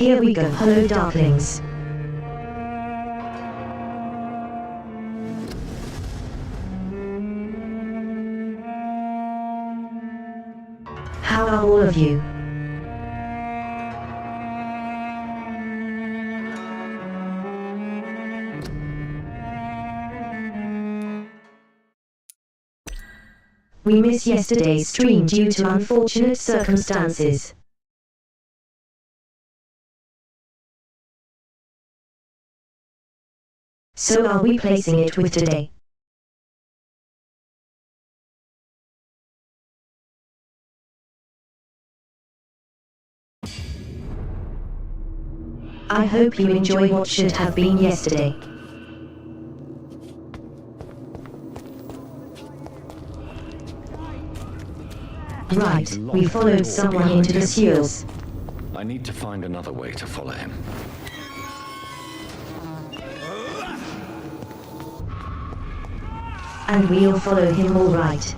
Here we go. Hello, darklings. How are all of you? We missed yesterday's stream due to unfortunate circumstances. So are we placing it with today? I hope you enjoy what should have been yesterday. Right, we followed someone into the sewers. I need to find another way to follow him. And we'll follow him all right.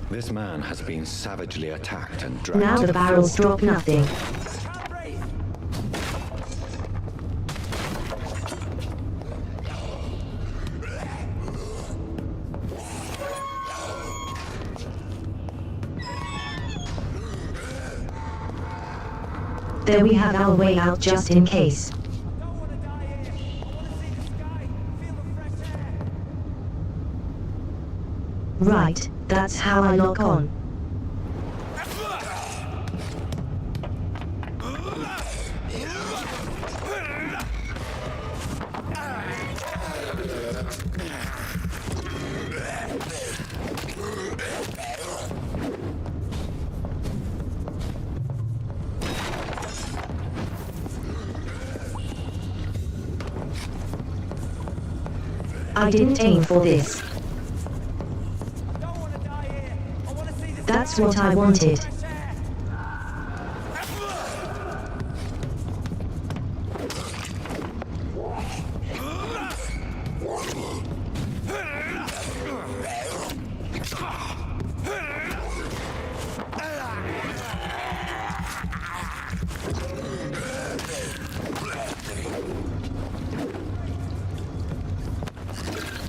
This man has been savagely attacked and dragged. Now the barrels drop nothing. There we have our way out just in case. Right, that's how I lock on. I didn't aim for this. That's what I wanted.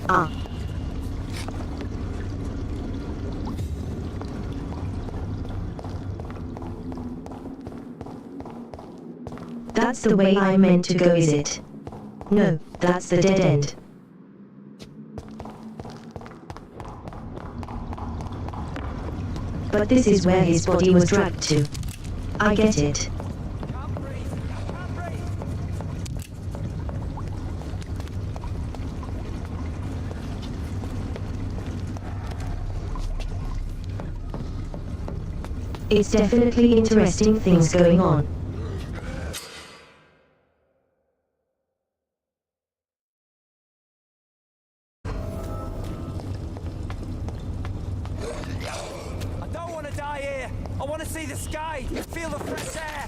Ah. That's the way I meant to go, is it? No, that's the dead end. But this is where his body was dragged to. I get it. It's definitely interesting things going on. I don't want to die here. I want to see the sky, feel the fresh air.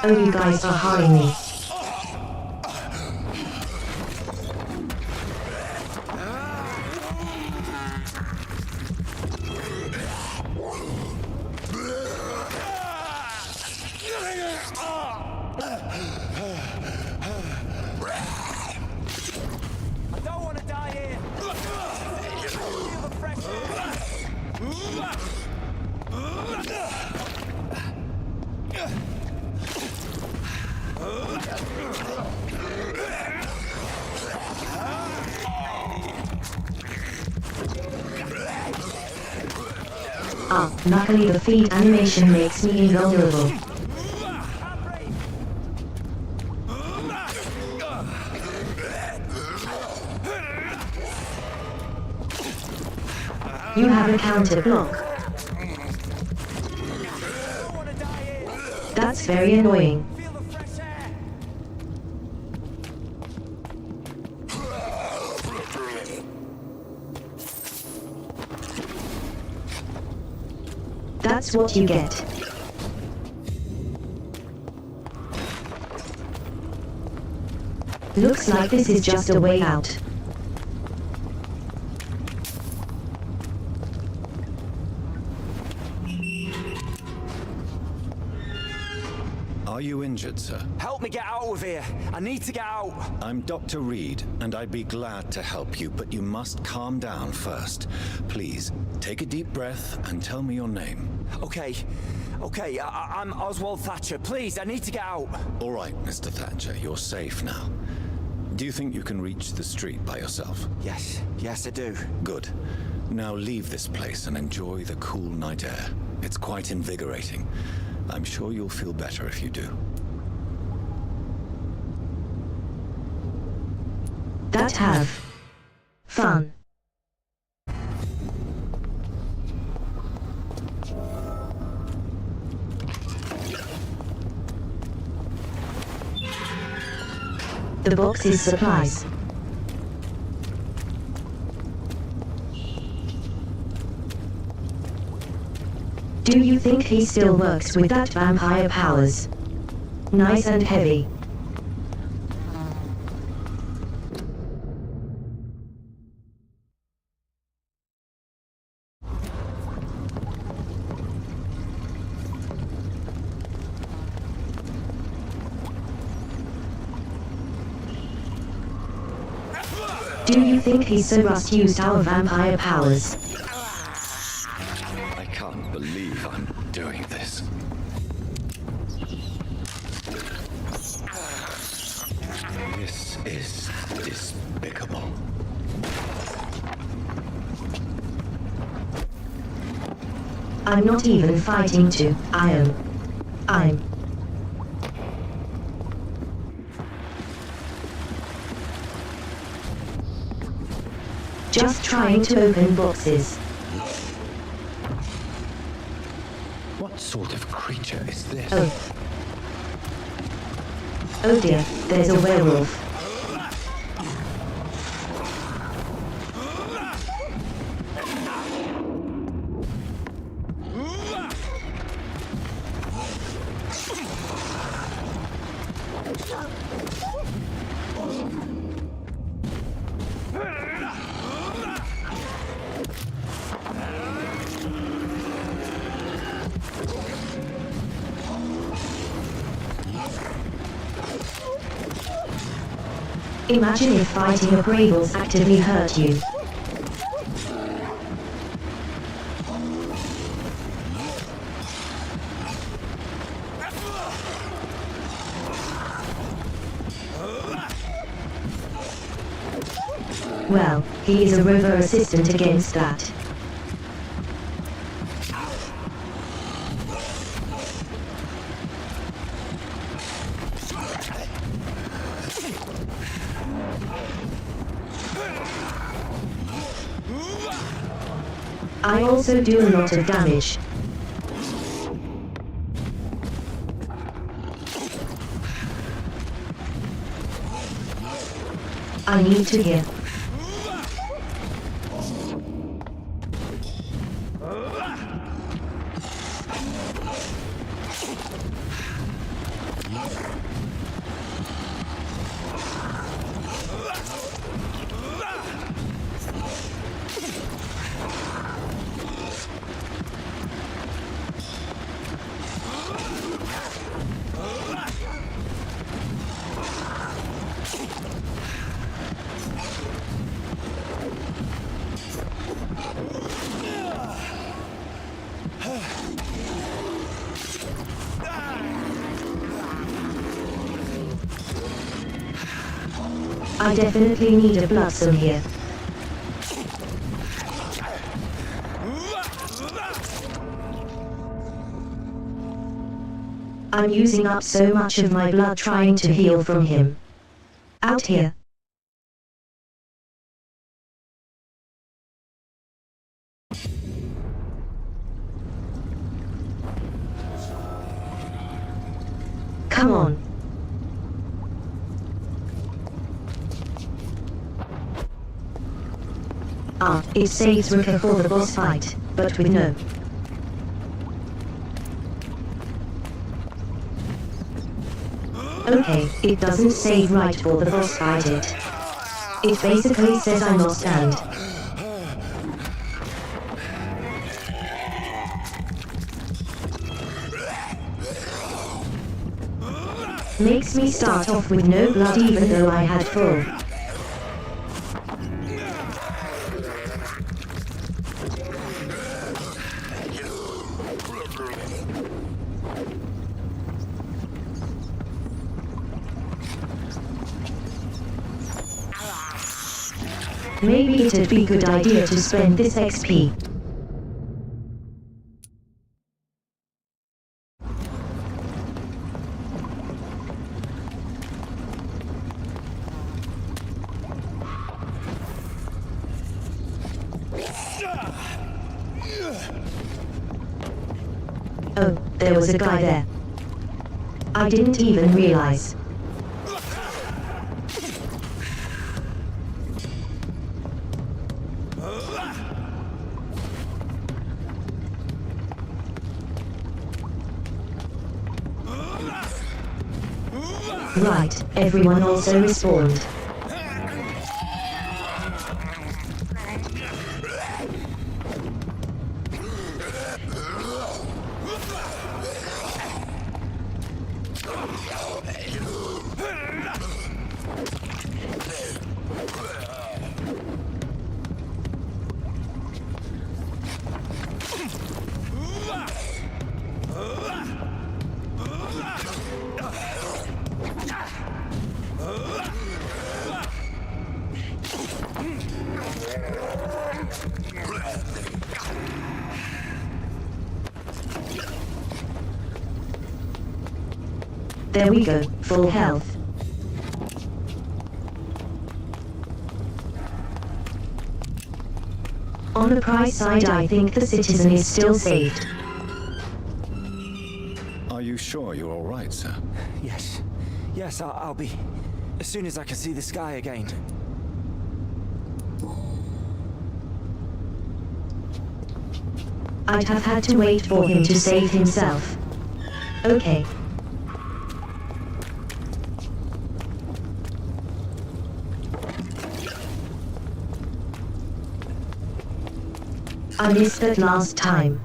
Oh, you guys are hurrying me. Luckily the feed animation makes me invulnerable. You have a counter block. That's very annoying. Feel the fresh air. That's what you get. Looks like this is just a way out. Are you injured, sir? Help me get out of here. I need to get out. I'm Dr. Reed, and I'd be glad to help you, but you must calm down first. Please, take a deep breath and tell me your name. Okay, I'm Oswald Thatcher. Please, I need to get out. All right, Mr. Thatcher, you're safe now. Do you think you can reach the street by yourself? Yes, I do. Good. Now leave this place and enjoy the cool night air. It's quite invigorating. I'm sure you'll feel better if you do. That have fun. The box is supplies. Do you think he still works with that vampire powers? Nice and heavy. Do you think he's so rust used our vampire powers? I can't believe I'm doing this. This is despicable. I'm not even fighting to. I'm just trying to open boxes. What sort of creature is this? Oh dear, there's a werewolf. Imagine if fighting a bravels actively hurt you. Well, he is a rover assistant against that. I also do a lot of damage. I need to heal. I definitely need a bloodsome here. I'm using up so much of my blood trying to heal from him. Out here. Come on. It saves Ruka for the boss fight, but with no. Okay, it doesn't save right for the boss fight It basically says I must stand. Makes me start off with no blood even though I had full. Maybe it'd be good idea to spend this XP. Oh, there was a guy there. I didn't even realize. Right, everyone also respawned. There we go, full health. On the price side, I think the citizen is still saved. Are you sure you're all right, sir? Yes. Yes, I'll be. As soon as I can see the sky again. I'd have had to wait for him to save himself. Okay. I missed that last time.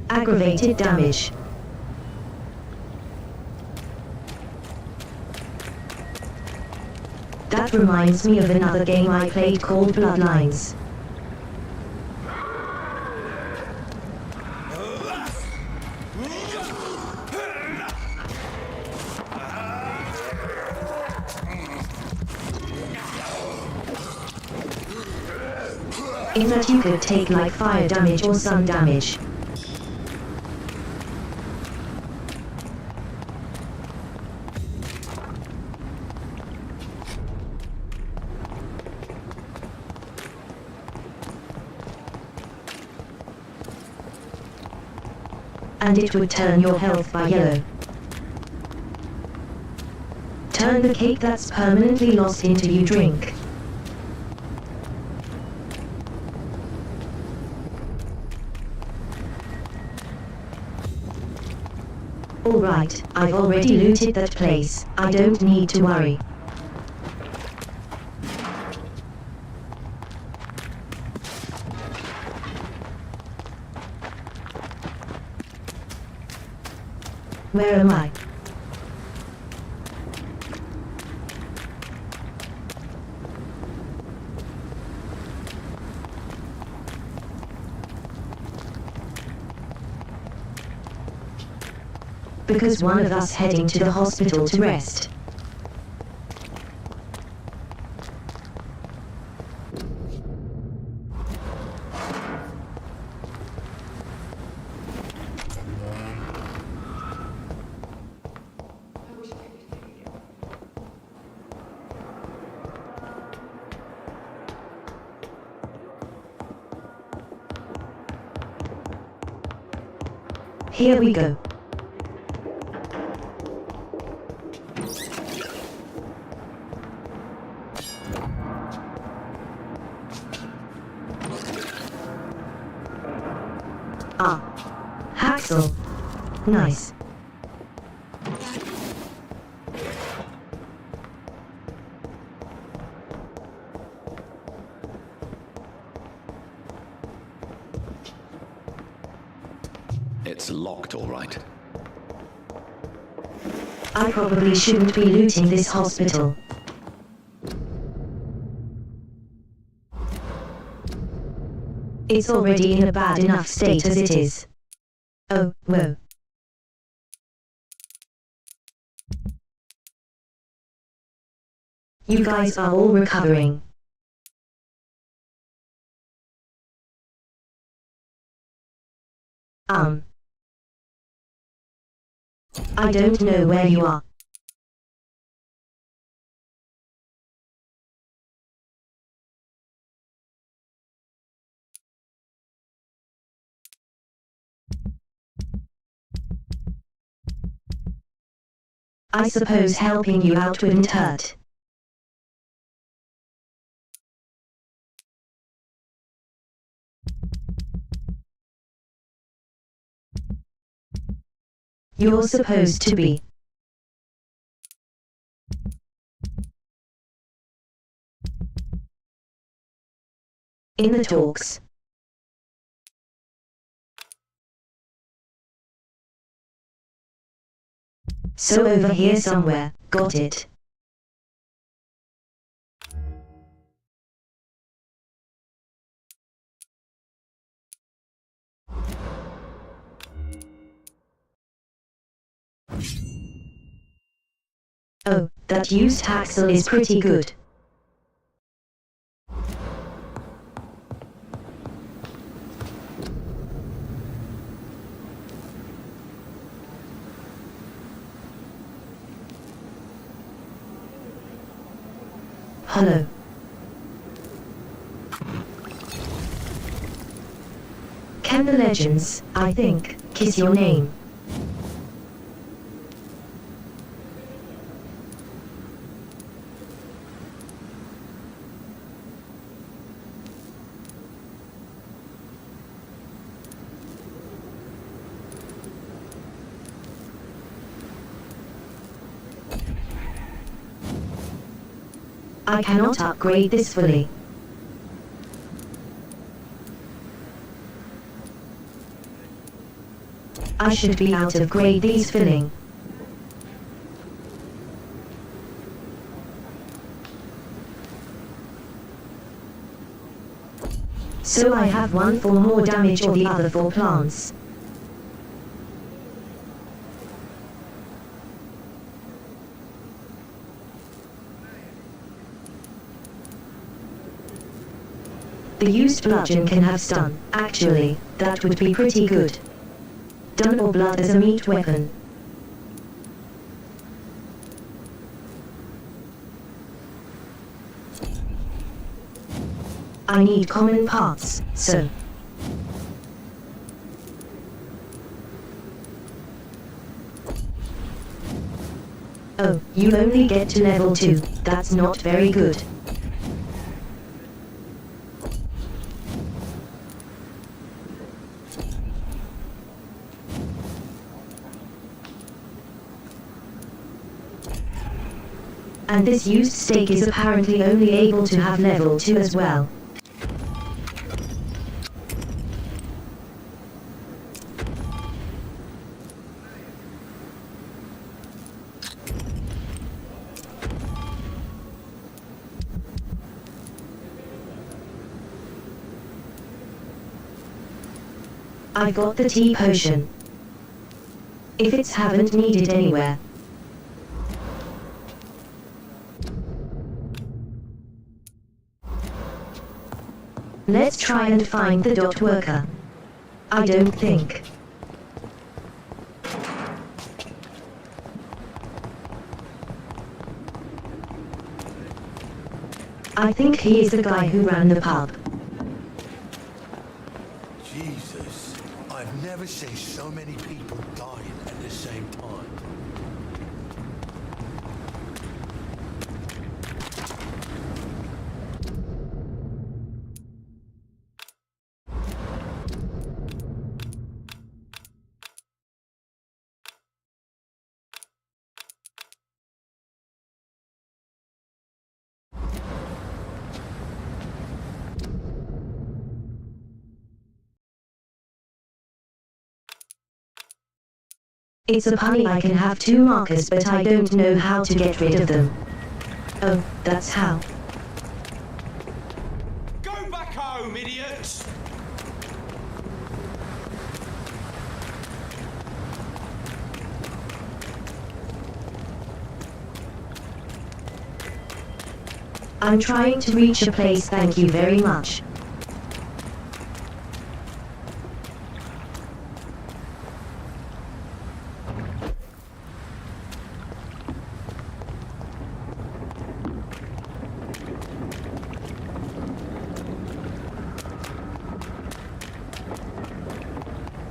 Aggravated damage. That reminds me of another game I played called Bloodlines. In that you could take like fire damage or sun damage. And it would turn your health by yellow. Turn the cake that's permanently lost into you drink. Alright, I've already looted that place, I don't need to worry. Where am I? because one of us heading to the hospital to rest. Here we go. Ah. Haxel. Nice. It's locked, all right. I probably shouldn't be looting this hospital. It's already in a bad enough state as it is. Oh, whoa. You guys are all recovering. I don't know where you are. I suppose helping you out wouldn't hurt. You're supposed to be. In the talks. So over here somewhere, got it. Oh, that used Haxel is pretty good. Hello. Can the legends, I think, kiss your name? I cannot upgrade this fully. I should be out of grade these filling. So I have one for more damage or the other for plants. The used bludgeon can have stun. Actually, that would be pretty good. Dun or blood as a meat weapon. I need common parts, so. Oh, you only get to level 2, that's not very good. And this used stake is apparently only able to have level 2 as well. I got the tea potion. If it's haven't needed anywhere. Let's try and find the dot worker. I don't think. I think he is the guy who ran the pub. Jesus, I've never seen so many people dying at the same time. It's a punny. I can have 2 markers, but I don't know how to get rid of them. Oh, that's how. Go back home, idiots! I'm trying to reach a place, thank you very much.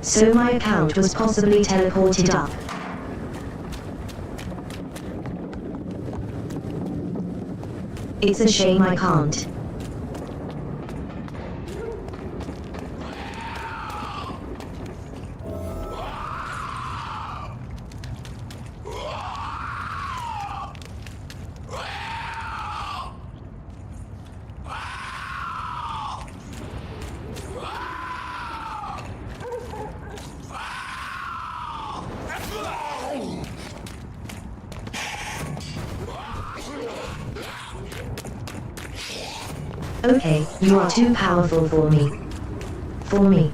So my account was possibly teleported up. It's a shame I can't. Okay, you are too powerful for me. For me.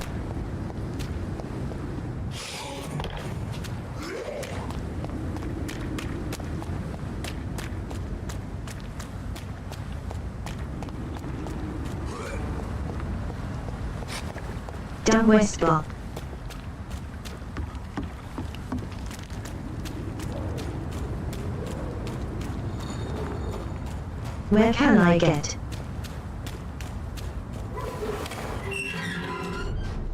Down west block. Where can I get?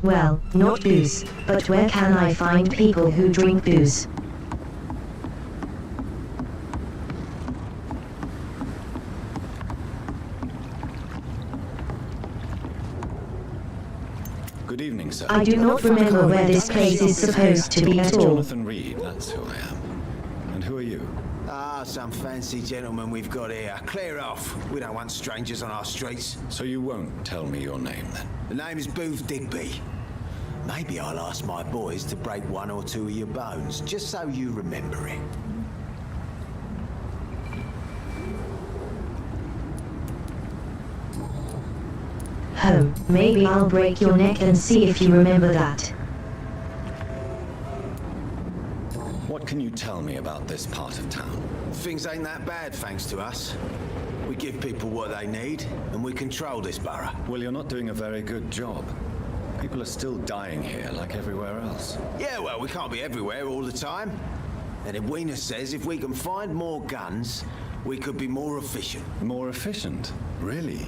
Well, not booze, but where can I find people who drink booze? Good evening, sir. I do not remember where this place is supposed to be at all. Jonathan Reed, that's who I am. And who are you? Ah, some fancy gentleman we've got here. Clear off. We don't want strangers on our streets. So you won't tell me your name, then? The name is Booth Digby. Maybe I'll ask my boys to break 1 or 2 of your bones, just so you remember it. Maybe I'll break your neck and see if you remember that. What can you tell me about this part of town? Things ain't that bad, thanks to us. We give people what they need, and we control this borough. Well, you're not doing a very good job. People are still dying here, like everywhere else. Yeah, well, we can't be everywhere all the time. And Edwina says if we can find more guns, we could be more efficient. More efficient? Really?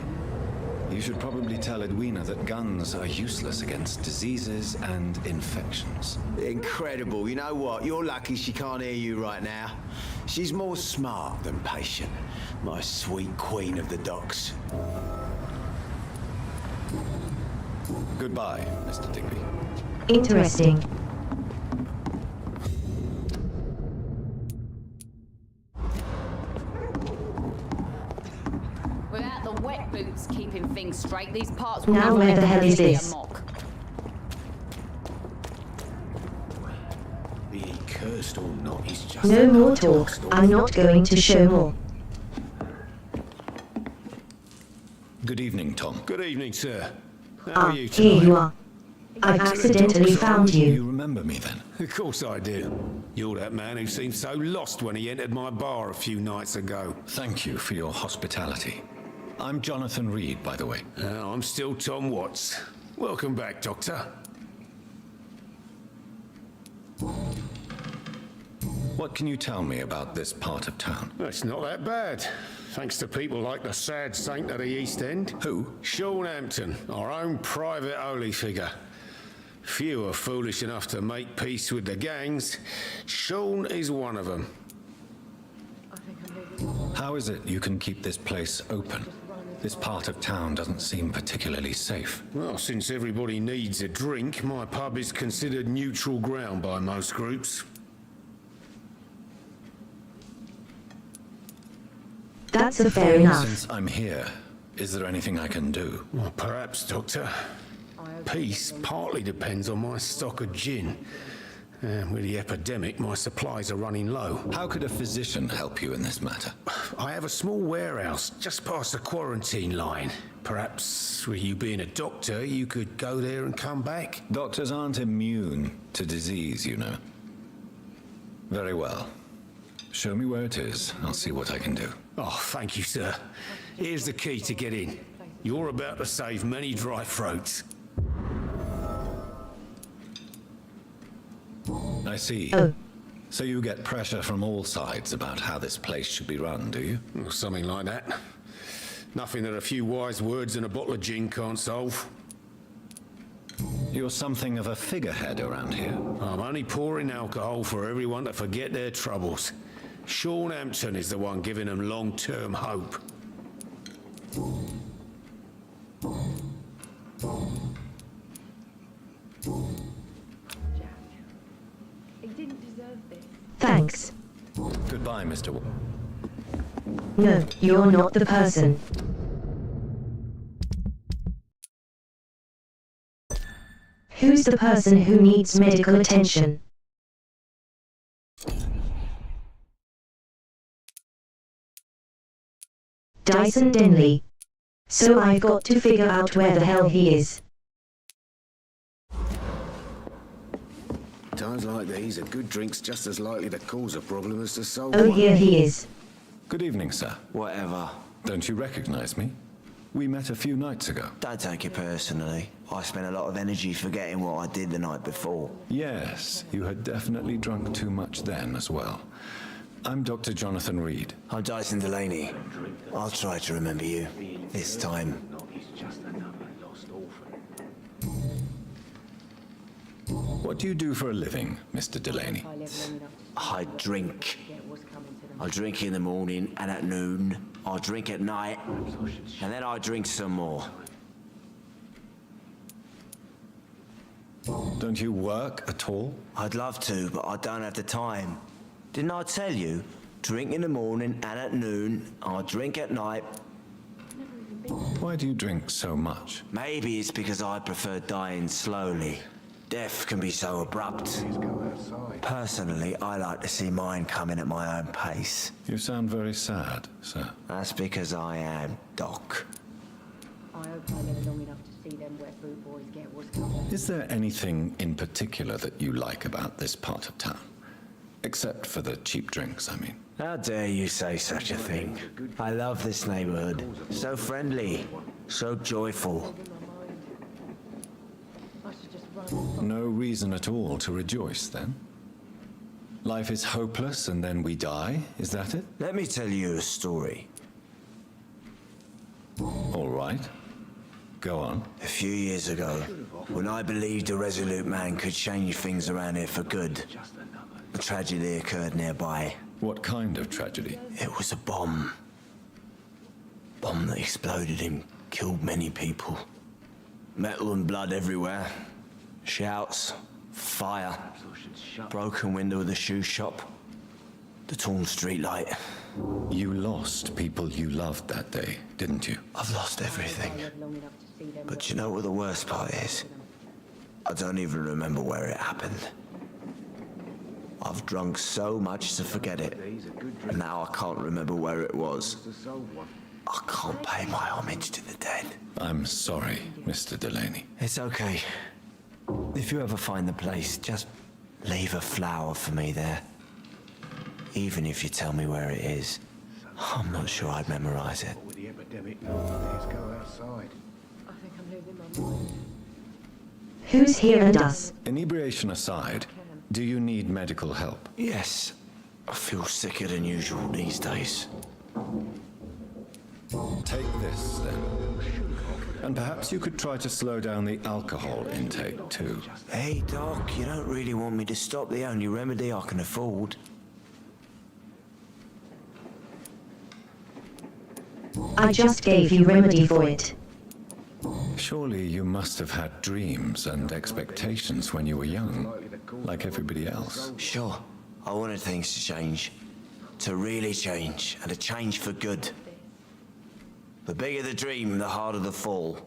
You should probably tell Edwina that guns are useless against diseases and infections. Incredible. You know what? You're lucky she can't hear you right now. She's more smart than patient. My sweet queen of the docks. Goodbye, Mr. Digby. Interesting. Without the wet boots keeping things straight, these parts Now will where never the hell is be a this? mock. Be he cursed or not, he's just... No more talk. I'm not going to show more. Good evening, Tom. Good evening, sir. How Ah, are you here you tonight? are. I've accidentally found you. You remember me then? Of course I do. You're that man who seemed so lost when he entered my bar a few nights ago. Thank you for your hospitality. I'm Jonathan Reed, by the way. I'm still Tom Watts. Welcome back, Doctor. What can you tell me about this part of town? It's not that bad. Thanks to people like the sad saint of the East End. Who? Sean Hampton, our own private holy figure. Few are foolish enough to make peace with the gangs. Sean is one of them. How is it you can keep this place open? This part of town doesn't seem particularly safe. Well, since everybody needs a drink, my pub is considered neutral ground by most groups. That's a fair enough. Since I'm here, is there anything I can do? Well, perhaps, Doctor. Peace partly depends on my stock of gin. And with the epidemic, my supplies are running low. How could a physician help you in this matter? I have a small warehouse just past the quarantine line. Perhaps, with you being a doctor, you could go there and come back? Doctors aren't immune to disease, you know. Very well. Show me where it is. I'll see what I can do. Oh, thank you, sir. Here's the key to get in. You're about to save many dry throats. I see. Oh. So you get pressure from all sides about how this place should be run, do you? Or something like that. Nothing that a few wise words and a bottle of gin can't solve. You're something of a figurehead around here. I'm only pouring alcohol for everyone to forget their troubles. Sean Hampton is the one giving them long-term hope. Thanks. Goodbye, Mr. No, you're not the person. Who's the person who needs medical attention? Dyson Denley. So I've got to figure out where the hell he is. Times like these, a good drink's just as likely to cause a problem as to solve Oh, one. here he is. Good evening, sir. Whatever. Don't you recognize me? We met a few nights ago. Don't take it personally. I spent a lot of energy forgetting what I did the night before. Yes, you had definitely drunk too much then as well. I'm Dr. Jonathan Reed. I'm Dyson Delaney. I'll try to remember you. This time. What do you do for a living, Mr. Delaney? I drink. I drink in the morning and at noon. I drink at night. And then I drink some more. Don't you work at all? I'd love to, but I don't have the time. Didn't I tell you? Drink in the morning and at noon. I drink at night. Why do you drink so much? Maybe it's because I prefer dying slowly. Death can be so abrupt. Personally, I like to see mine coming at my own pace. You sound very sad, sir. That's because I am Doc. I hope I live long enough to see them wet boot boys get what's coming. Is there anything in particular that you like about this part of town? Except for the cheap drinks, I mean. How dare you say such a thing? I love this neighborhood. So friendly, so joyful. No reason at all to rejoice, then? Life is hopeless and then we die, is that it? Let me tell you a story. All right. Go on. A few years ago, when I believed a resolute man could change things around here for good, a tragedy occurred nearby. What kind of tragedy? It was a bomb. Bomb that exploded and killed many people. Metal and blood everywhere. Shouts, fire, broken window of the shoe shop, the torn streetlight. You lost people you loved that day, didn't you? I've lost everything. But you know what the worst part is? I don't even remember where it happened. I've drunk so much to forget it, and now I can't remember where it was. I can't pay my homage to the dead. I'm sorry, Mr. Delaney. It's okay. If you ever find the place, just leave a flower for me there. Even if you tell me where it is. I'm not sure I'd memorize it. With the epidemic, let's go outside. I think I'm losing my mind. Who's here and us? Inebriation aside, do you need medical help? Yes, I feel sicker than usual these days. Take this, then. And perhaps you could try to slow down the alcohol intake, too. Hey, Doc, you don't really want me to stop the only remedy I can afford. I just gave you remedy for it. Surely you must have had dreams and expectations when you were young, like everybody else. Sure, I wanted things to change. To really change, and to change for good. The bigger the dream, the harder the fall.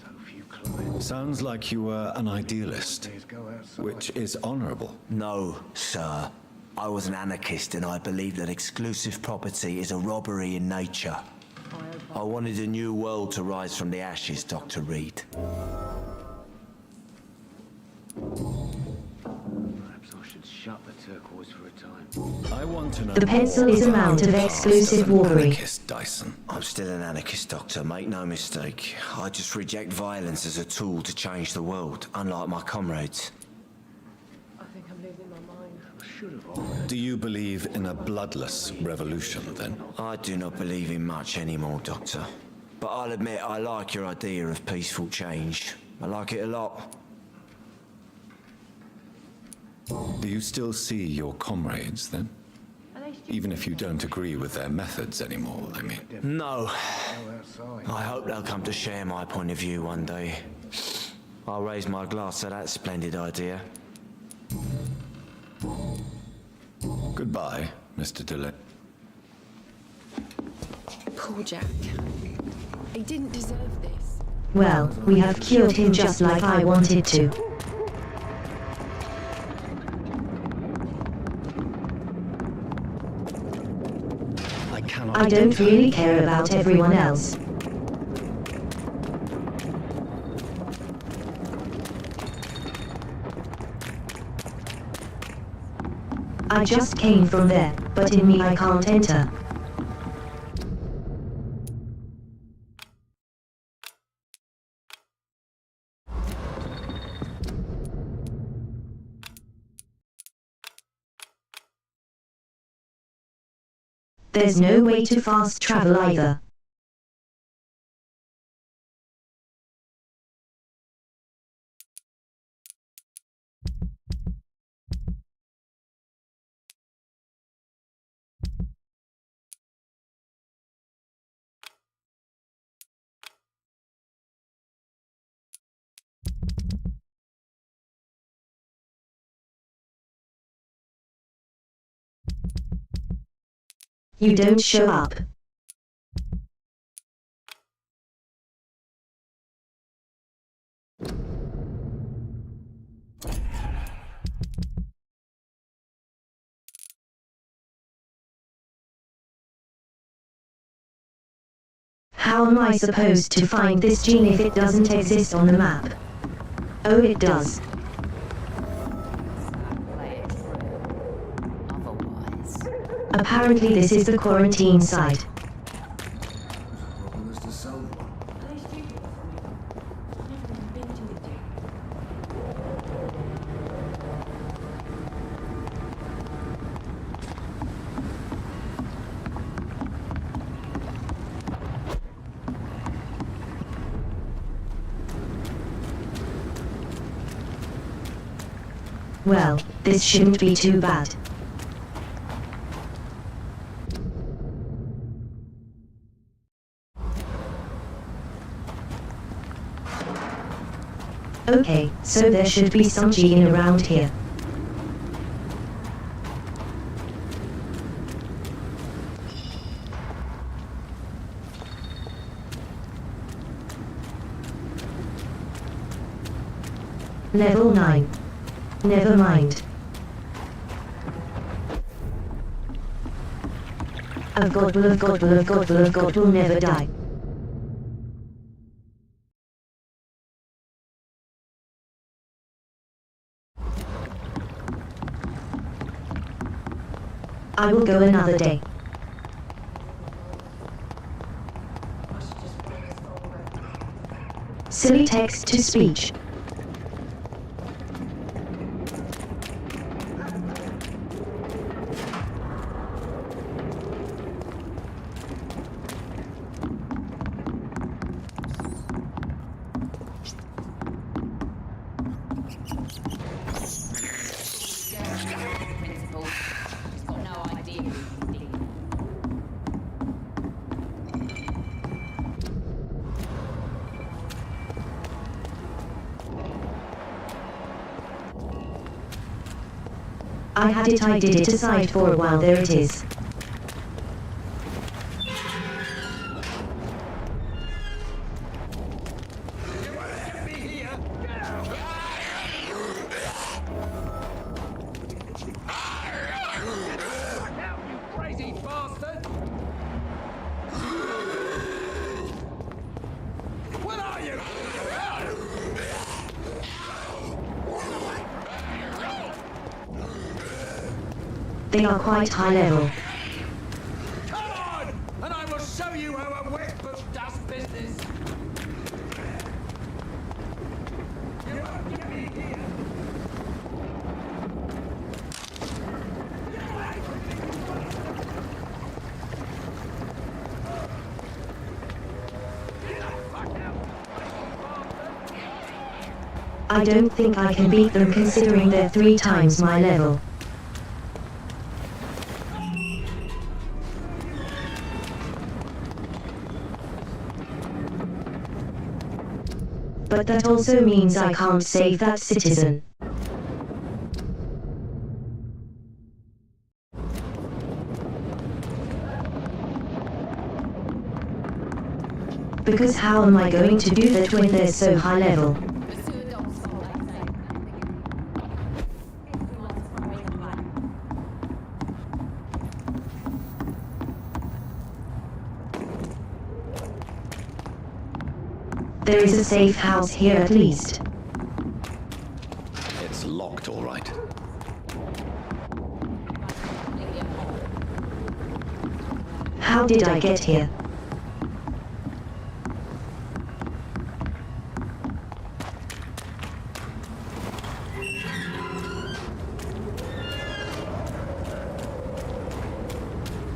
So few clients. Sounds like you were an idealist, Let's go outside. which is honorable. No, sir. I was an anarchist and I believed that exclusive property is a robbery in nature. I wanted a new world to rise from the ashes, Dr. Reed. Perhaps I should shut the turquoise for a time. I want to know. The pencil is a mount of exclusive robbery. Anarchist, Dyson. I'm still an anarchist, Doctor, make no mistake. I just reject violence as a tool to change the world, unlike my comrades. I think I'm losing my mind. I should have offered. Do you believe in a bloodless revolution, then? I do not believe in much anymore, Doctor. But I'll admit I like your idea of peaceful change. I like it a lot. Do you still see your comrades, then? Are they still Even if you don't agree with their methods anymore, I mean. No. Go outside. I hope they'll come to share my point of view one day. I'll raise my glass to that splendid idea. Goodbye, Mr. Dillon. Poor Jack. He didn't deserve this. Well, we have cured him just like I wanted to. I cannot. I don't really care about everyone else. I just came from there, but in me I can't enter. There's no way to fast travel either. You don't show up. How am I supposed to find this gene if it doesn't exist on the map? Oh, it does. Otherwise. Apparently this is the quarantine site. Problem is to solve one. Are they stupid? I've never even been to the gym. Well, this shouldn't be too bad. Okay, so there should be some gene around here. Level 9. Never mind. Of God will never die. I will go another day. Silly text to speech. Principal. She's got no idea who he's dealing with. I had it, I did it aside for a while, there it is. They are quite high level. Come on! And I will show you how a whip book does business! You won't get me here! I don't think I can beat them considering they're 3 times my level. But that also means I can't save that citizen. Because how am I going to do that when they're so high level? There is a safe house here at least. It's locked, all right. How did I get here?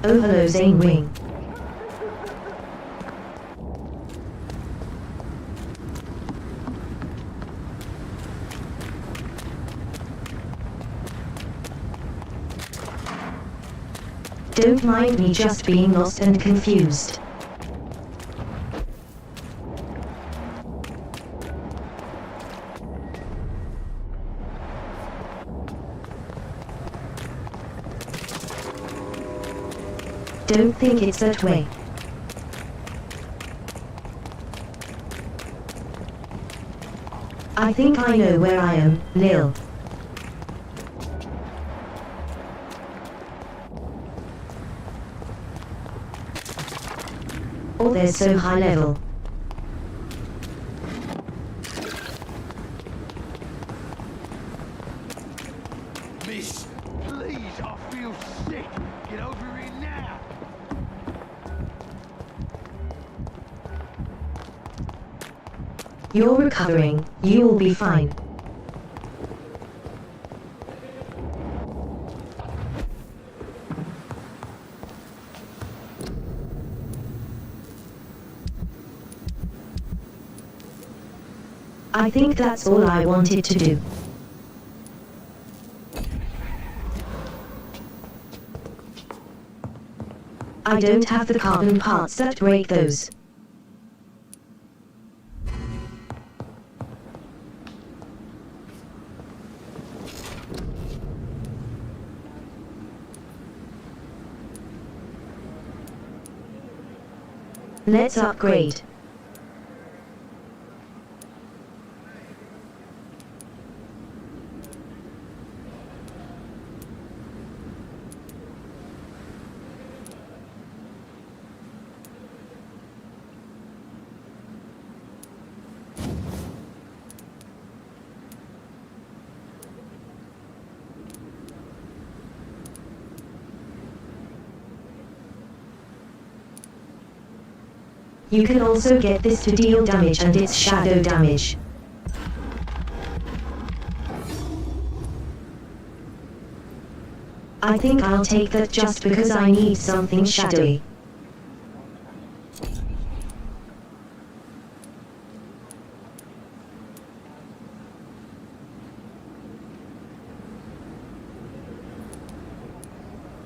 Oh hello Zane Wing. Don't mind me just being lost and confused. Don't think it's that way. I think I know where I am, Lil. Oh, they're so high level. Miss, please, I feel sick. Get over here now. You're recovering, you will be fine. I think that's all I wanted to do. I don't have the carbon parts that break those. Let's upgrade. You can also get this to deal damage and it's shadow damage. I think I'll take that just because I need something shadowy.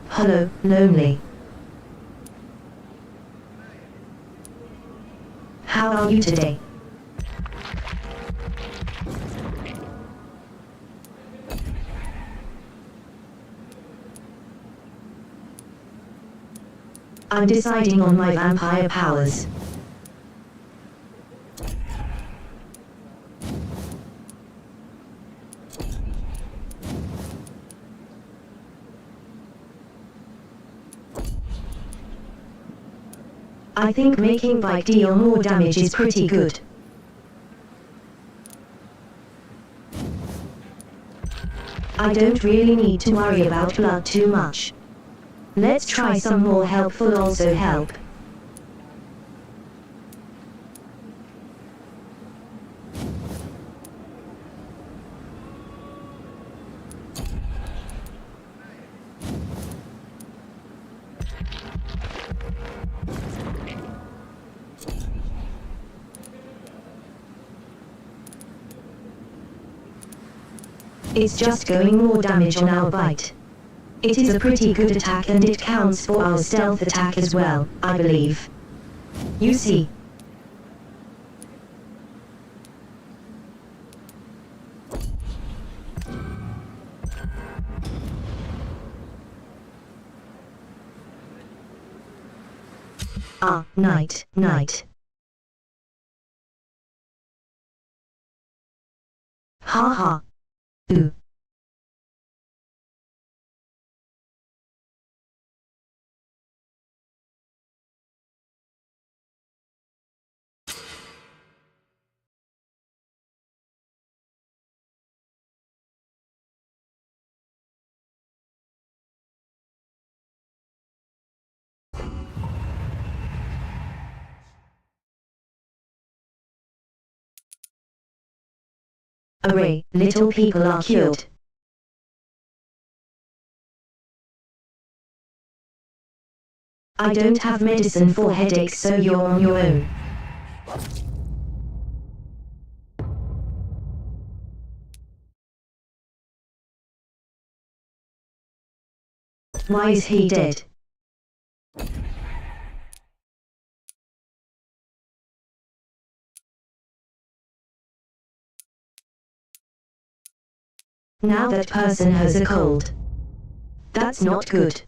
Hello, lonely. How are you today? I'm deciding on my vampire powers. I think making bike deal more damage is pretty good. I don't really need to worry about blood too much. Let's try some more helpful also help. It's just going more damage on our bite. It is a pretty good attack and it counts for our stealth attack as well, I believe. You see. Ah, night. Ha ha. Ooh. Hooray, little people are cured. I don't have medicine for headaches, so you're on your own. Why is he dead? Now that person has a cold. That's not good.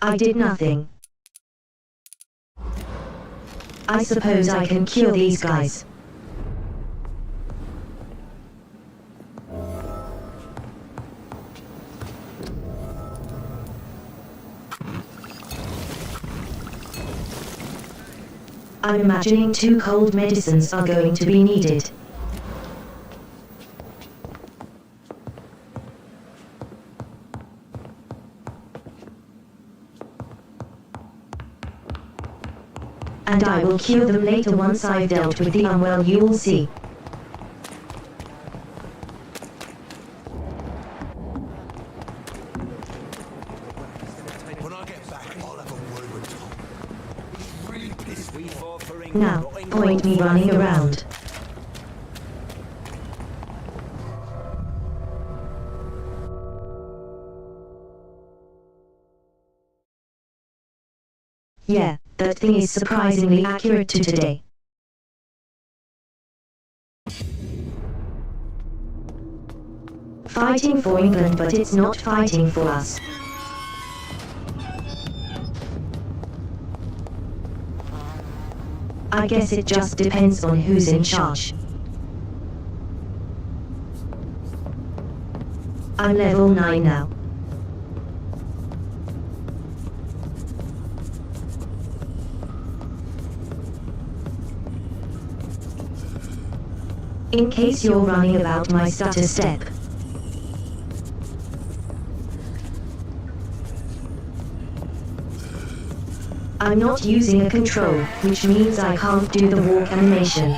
I did nothing. I suppose I can cure these guys. I'm imagining 2 cold medicines are going to be needed. And I will cure them later once I've dealt with the unwell, you'll see. When I get back, I'll have a word with Tom. He's really pissed me off. Now, point me running around. Yeah, that thing is surprisingly accurate to today. Fighting for England, but it's not fighting for us. I guess it just depends on who's in charge. I'm level 9 now. In case you're running about my stutter step. I'm not using a control, which means I can't do the walk animation.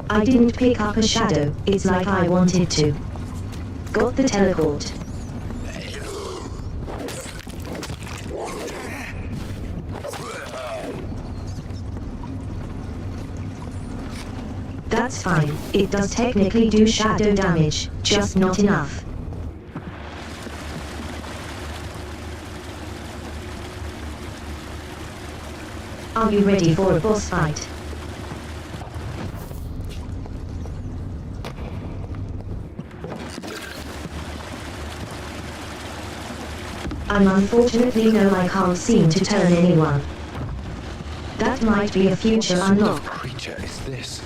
I didn't pick up a shadow, it's like I wanted to. Got the teleport. That's fine, it does technically do shadow damage, just not enough. Are you ready for a boss fight? Unfortunately no, I can't seem to turn anyone. That might be a future unlock. What creature is this?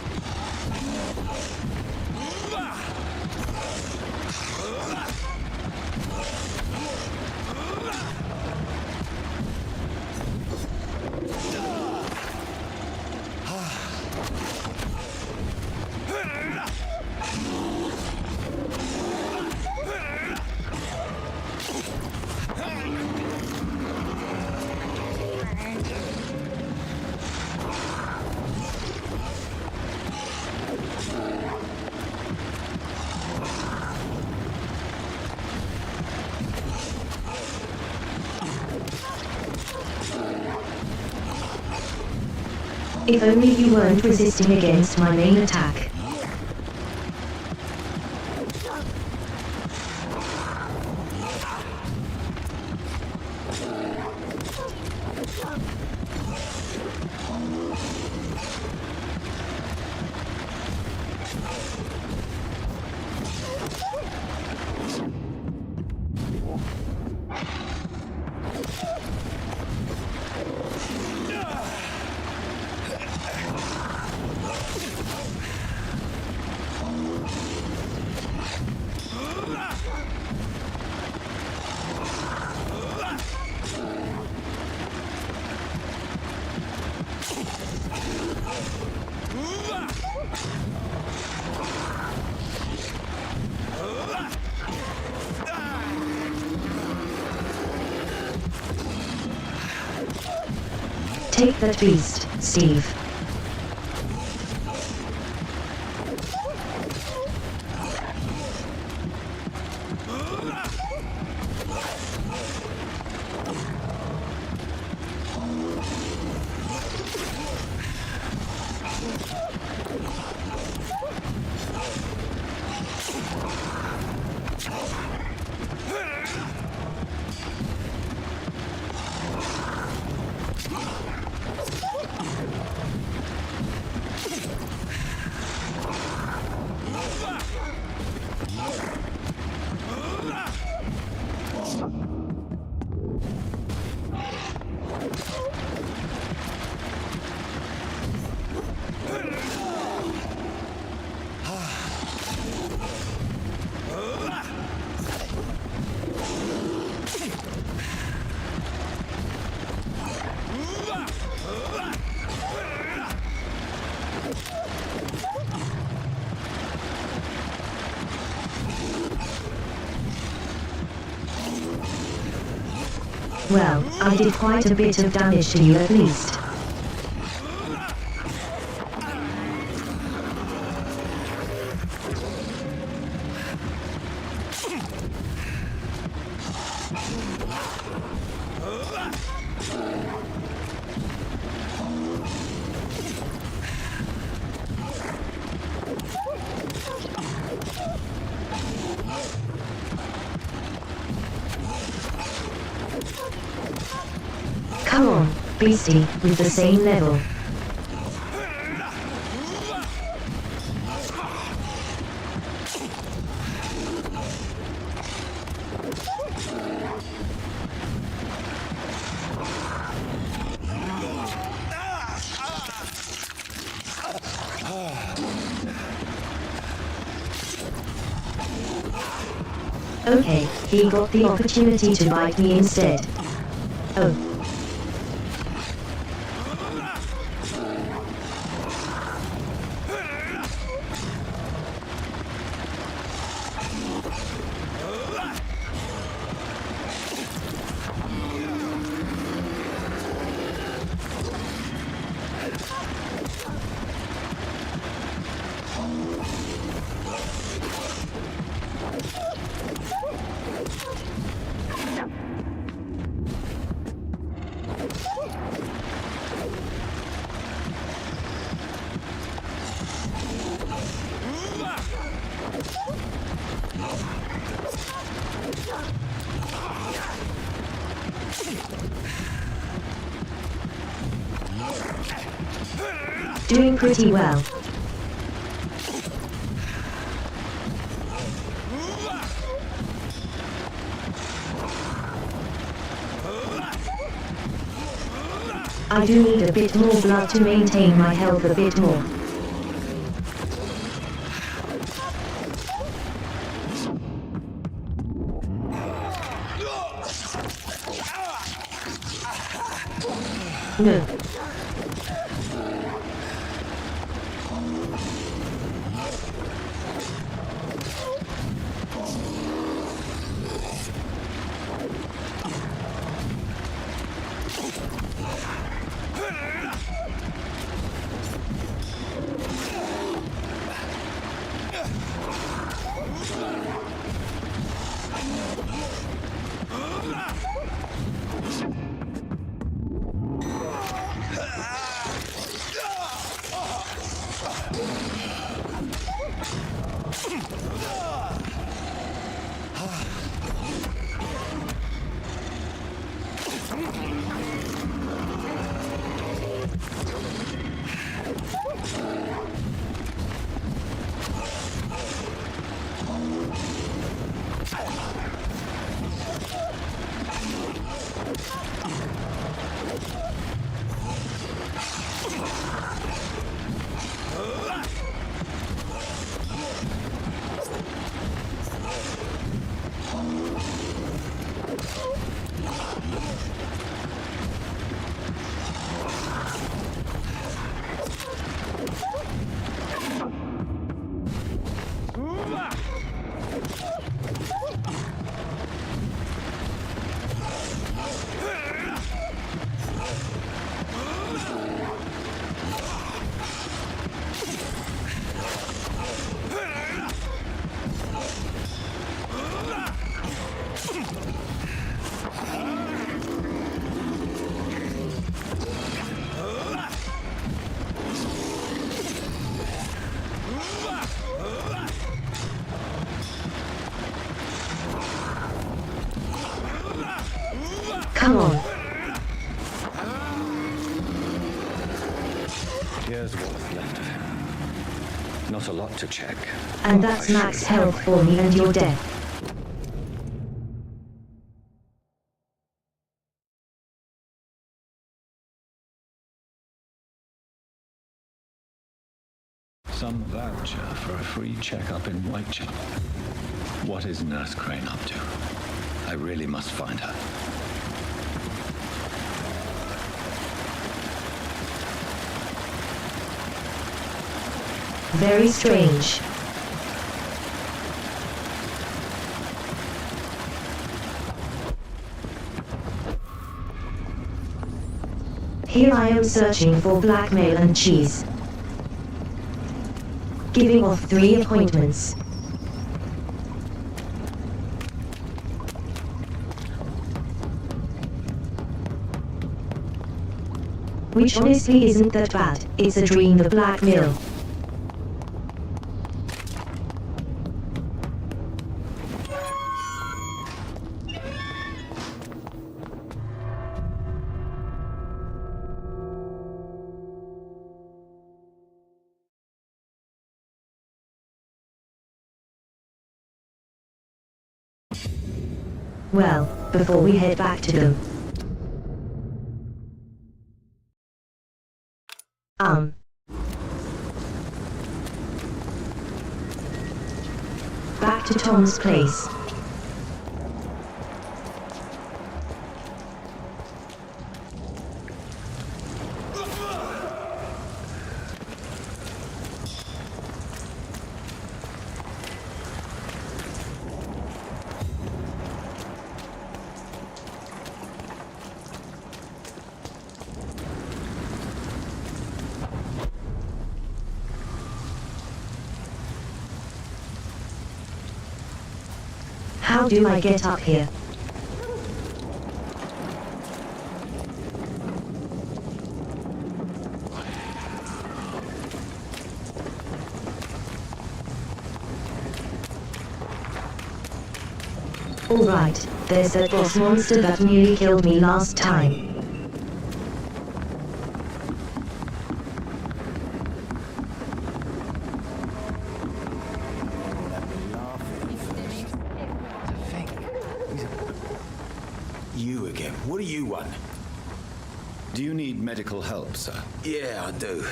If only you weren't resisting against my main attack. Take that beast, Steve. Well, I did quite a bit of damage to you at least. Come on, beastie, with the same level. Okay, he got the opportunity to bite me instead. Oh. Doing pretty well. I do need a bit more blood to maintain my health a bit more. No. Come on. Here's what's left of him. Not a lot to check. And that's max health for me and your death. Some voucher for a free checkup in Whitechapel. What is Nurse Crane up to? I really must find her. Very strange. Here I am searching for blackmail and cheese. Giving off 3 appointments. Which honestly isn't that bad, it's a dream of blackmail. Well, before we head back to them. Back to Tom's place. How do I get up here? Alright, there's that boss monster that nearly killed me last time. You again. What do you want? Do you need medical help, sir? Yeah, I do.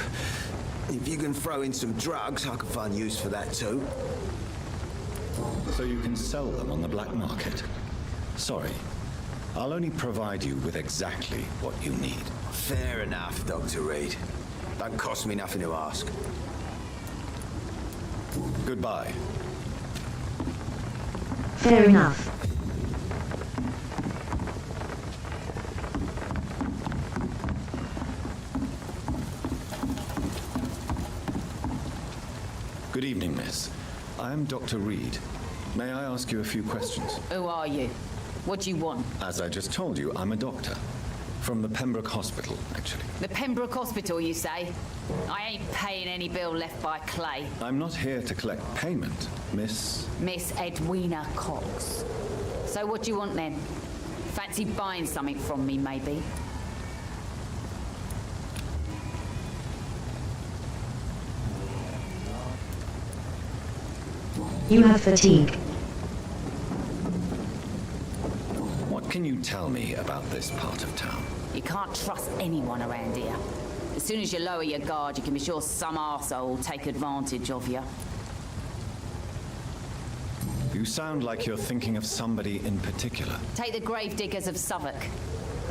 If you can throw in some drugs, I can find use for that too. So you can sell them on the black market? Sorry, I'll only provide you with exactly what you need. Fair enough, Dr. Reed. Don't cost me nothing to ask. Goodbye. Fair enough. Good evening, miss. I am Dr. Reed. May I ask you a few questions? Who are you? What do you want? As I just told you, I'm a doctor. From the Pembroke Hospital, actually. The Pembroke Hospital, you say? I ain't paying any bill left by Clay. I'm not here to collect payment, miss. Miss Edwina Cox. So what do you want then? Fancy buying something from me, maybe? You have fatigue. What can you tell me about this part of town? You can't trust anyone around here. As soon as you lower your guard, you can be sure some arsehole will take advantage of you. You sound like you're thinking of somebody in particular. Take the gravediggers of Southwark.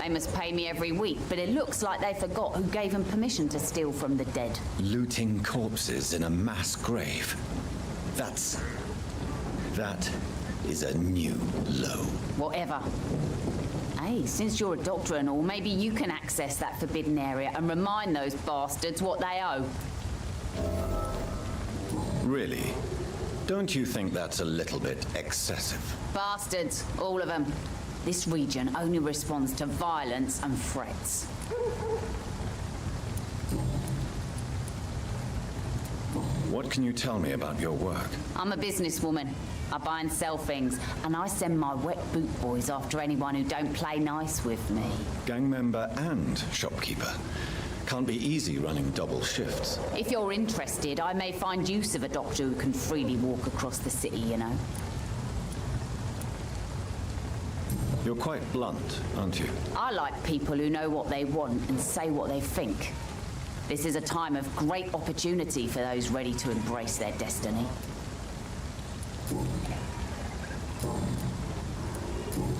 They must pay me every week, but it looks like they forgot who gave them permission to steal from the dead. Looting corpses in a mass grave. That is a new low. Whatever. Hey, since you're a doctor and all, maybe you can access that forbidden area and remind those bastards what they owe. Really? Don't you think that's a little bit excessive? Bastards, all of them. This region only responds to violence and threats. What can you tell me about your work? I'm a businesswoman. I buy and sell things, and I send my wet boot boys after anyone who don't play nice with me. Gang member and shopkeeper. Can't be easy running double shifts. If you're interested, I may find use of a doctor who can freely walk across the city, you know. You're quite blunt, aren't you? I like people who know what they want and say what they think. This is a time of great opportunity for those ready to embrace their destiny.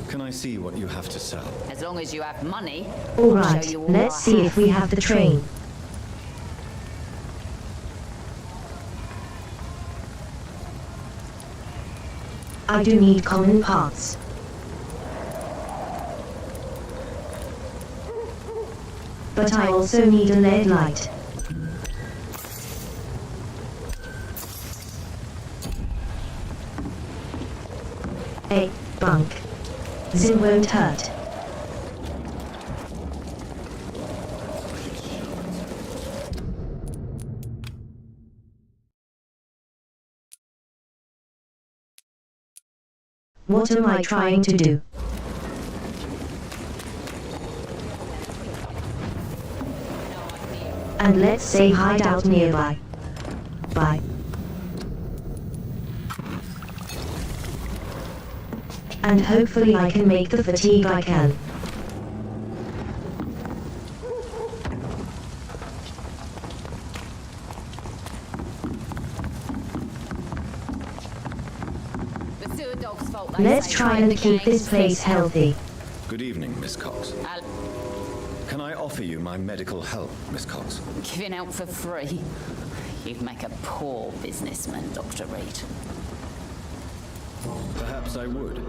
Can I see what you have to sell? As long as you have money, All I'll right, show you all let's I see have. if we have the train. I do need common parts. But I also need a LED light. Hey, bunk. Zin won't hurt. What am I trying to do? And let's say hideout nearby. Bye. And hopefully I can make the fatigue I can. The sewer dog's fault. Let's try and keep this place healthy. Good evening, Miss Cox. Can I offer you my medical help, Miss Cox? Giving out for free. You'd make a poor businessman, Dr. Reed. Perhaps I would.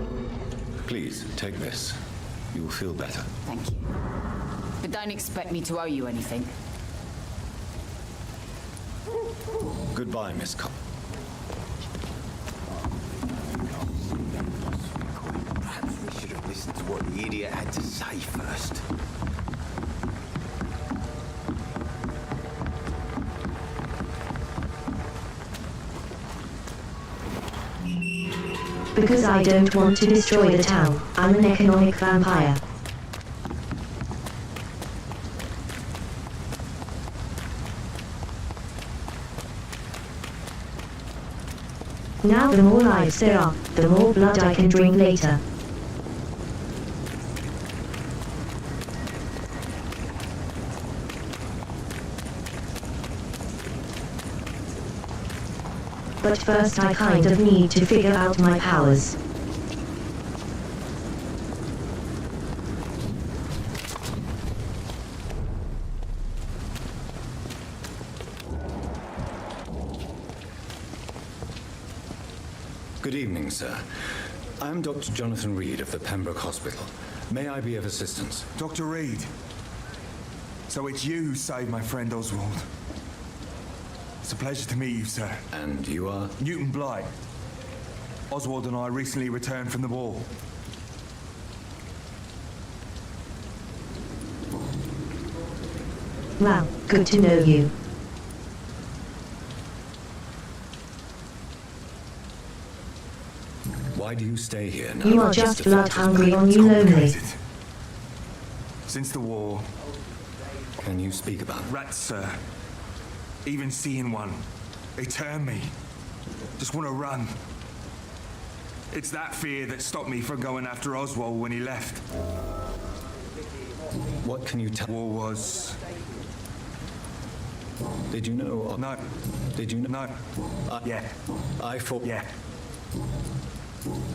Please, take this. You will feel better. Thank you. But don't expect me to owe you anything. Goodbye, Miss Cox. Perhaps we should have listened to what the idiot had to say first. Because I don't want to destroy the town, I'm an economic vampire. Now the more lives there are, the more blood I can drink later. But first I kind of need to figure out my powers. Good evening, sir. I'm Dr. Jonathan Reed of the Pembroke Hospital. May I be of assistance? Dr. Reed. So it's you who saved my friend Oswald. It's a pleasure to meet you, sir. And you are? Newton Blight. Oswald and I recently returned from the war. Wow, good to know you. Why do you stay here now? You are just blood hungry on you lonely. Since the war. Can you speak about it? Rats, sir. Even seeing one, they turn me. Just want to run. It's that fear that stopped me from going after Oswald when he left. What can you tell? War was... Did you know? No. Did you know? No. Yeah. I thought. Yeah.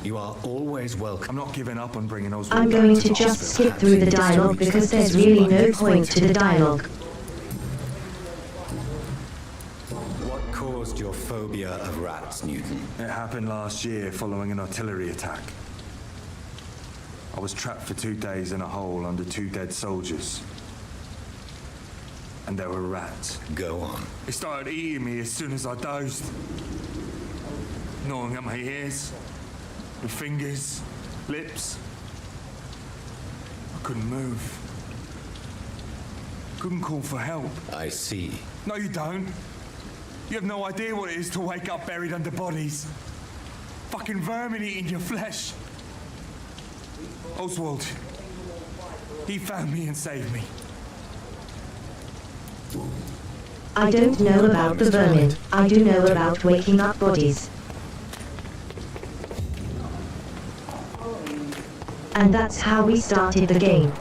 You are always welcome. I'm not giving up on bringing Oswald. I'm going to just skip through the dialogue because there's really no point to the dialogue. What caused your phobia of rats, Newton? It happened last year following an artillery attack. I was trapped for 2 days in a hole under 2 dead soldiers. And there were rats. Go on. They started eating me as soon as I dozed. Gnawing at my ears, with fingers, lips. I couldn't move. Couldn't call for help. I see. No, you don't. You have no idea what it is to wake up buried under bodies. Fucking vermin eating your flesh. Oswald. He found me and saved me. I don't know about the vermin. I do know about waking up bodies. And that's how we started the game.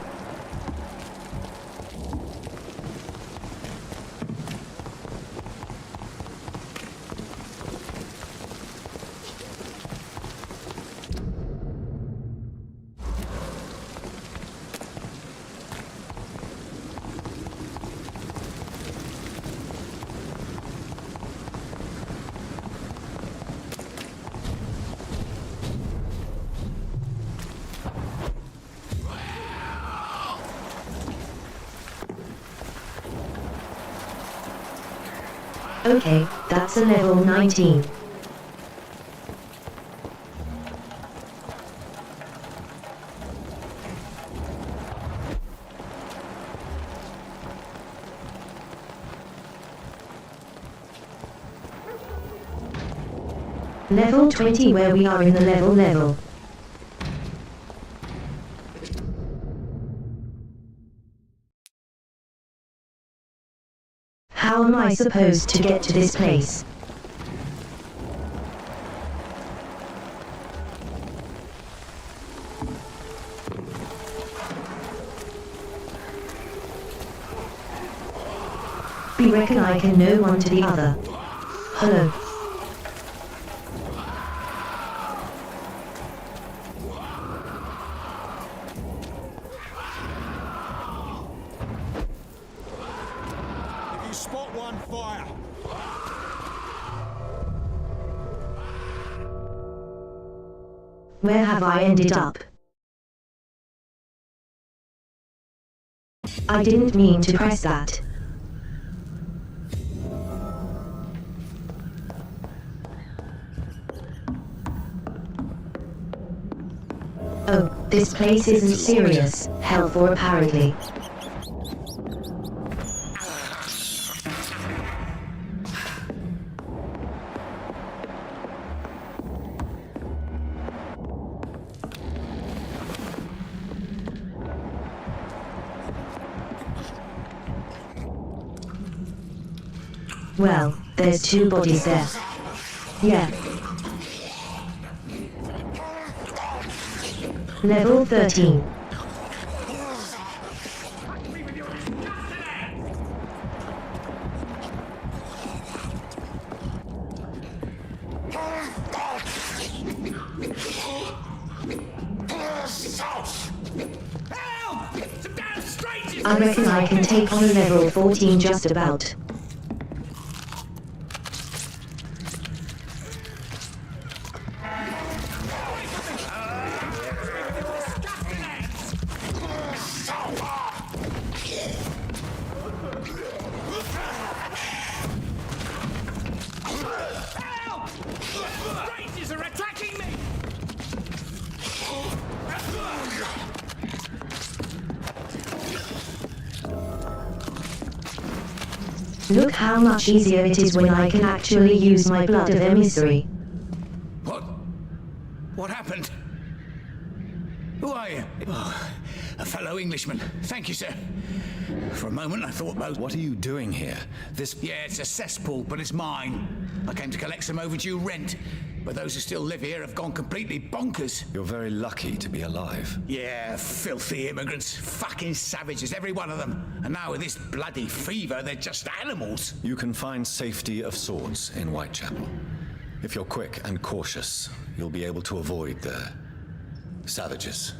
Okay, that's a level 19. Level 20 where we are in the level. How am I supposed to get to this place? We reckon I can know one to the other. Hello. If you spot one, fire. Where have I ended up? I didn't mean to press that. Oh, this place isn't serious, hell for apparently. Well, there's 2 bodies there. Yeah. Level 13. I reckon I can take on a level 14 just about. Rangers are attacking me! Look how much easier it is when I can actually use my blood of emissary. What happened? Who are you? Oh, a fellow Englishman. Thank you, sir. For a moment, I thought most... What are you doing here? This... Yeah, it's a cesspool, but it's mine. I came to collect some overdue rent, but those who still live here have gone completely bonkers. You're very lucky to be alive. Yeah, filthy immigrants. Fucking savages, every one of them. And now with this bloody fever, they're just animals. You can find safety of sorts in Whitechapel. If you're quick and cautious, you'll be able to avoid the savages.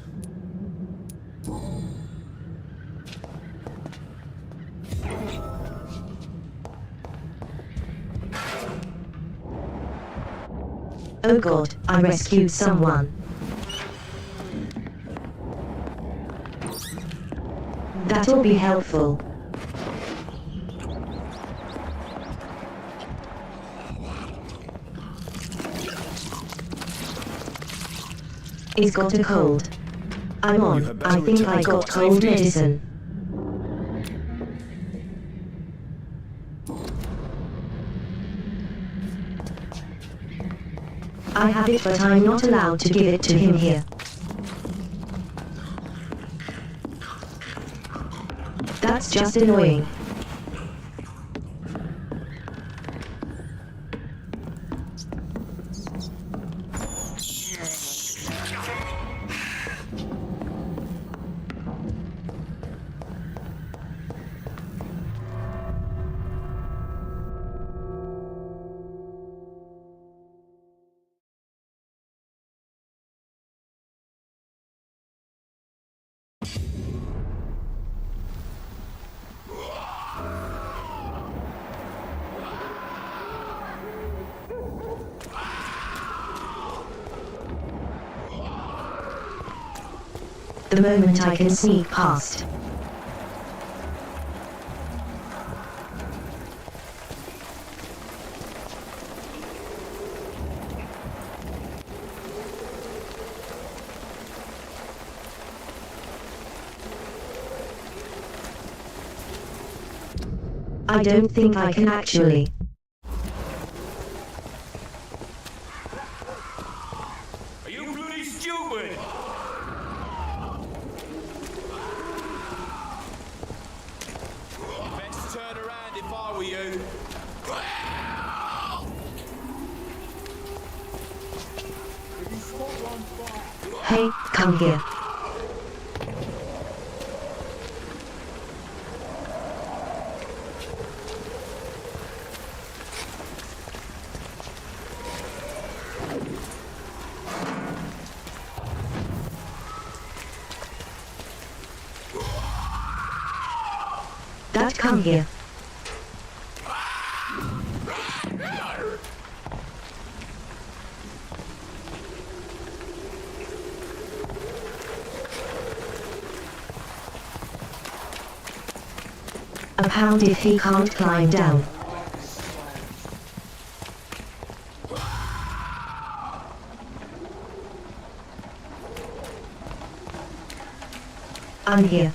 Oh god, I rescued someone. That'll be helpful. He's got a cold. I'm on. I think I got cold medicine. I have it, but I'm not allowed to give it to him here. That's just annoying. The moment I can sneak past. I don't think I can actually. Are you bloody stupid? Best turn around if I were you. Hey, come here. Dad, come here. A pound if he can't climb down. I'm here.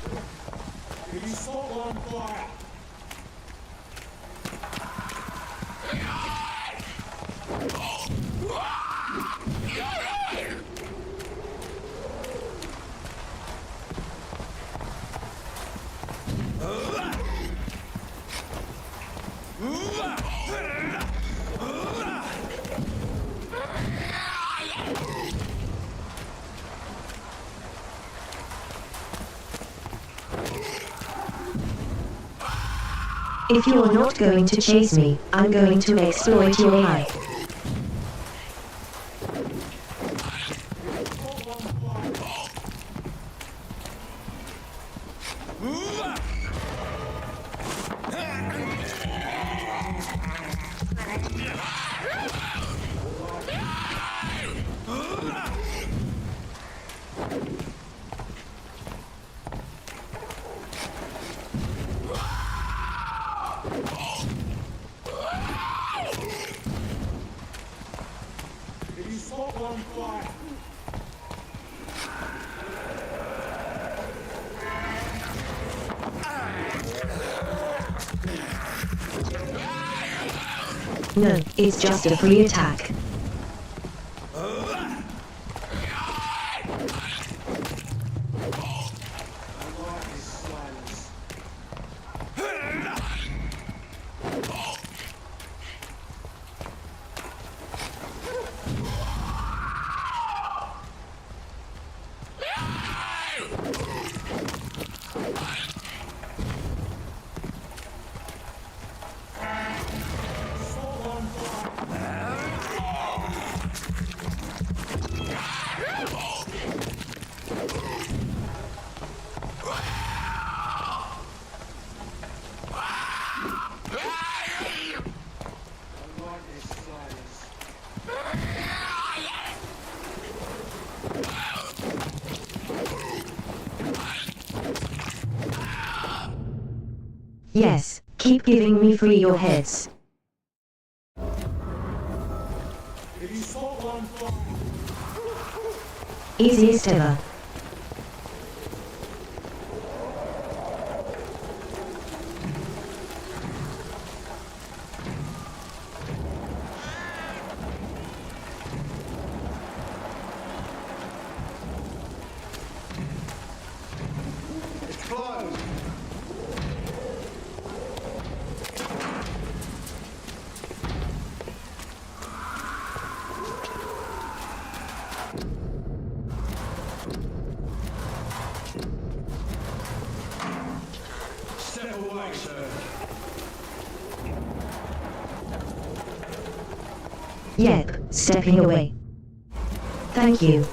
If you're not going to chase me, I'm going to exploit your life. No, it's just a free attack. Yes, keep giving me free your heads. Easiest ever. Yep, stepping away. Thank you.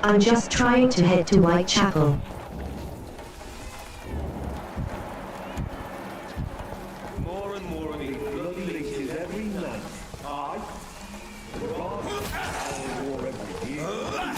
I'm just trying to head to Whitechapel. More and more of these bloody leeches every night. Aye. War every year.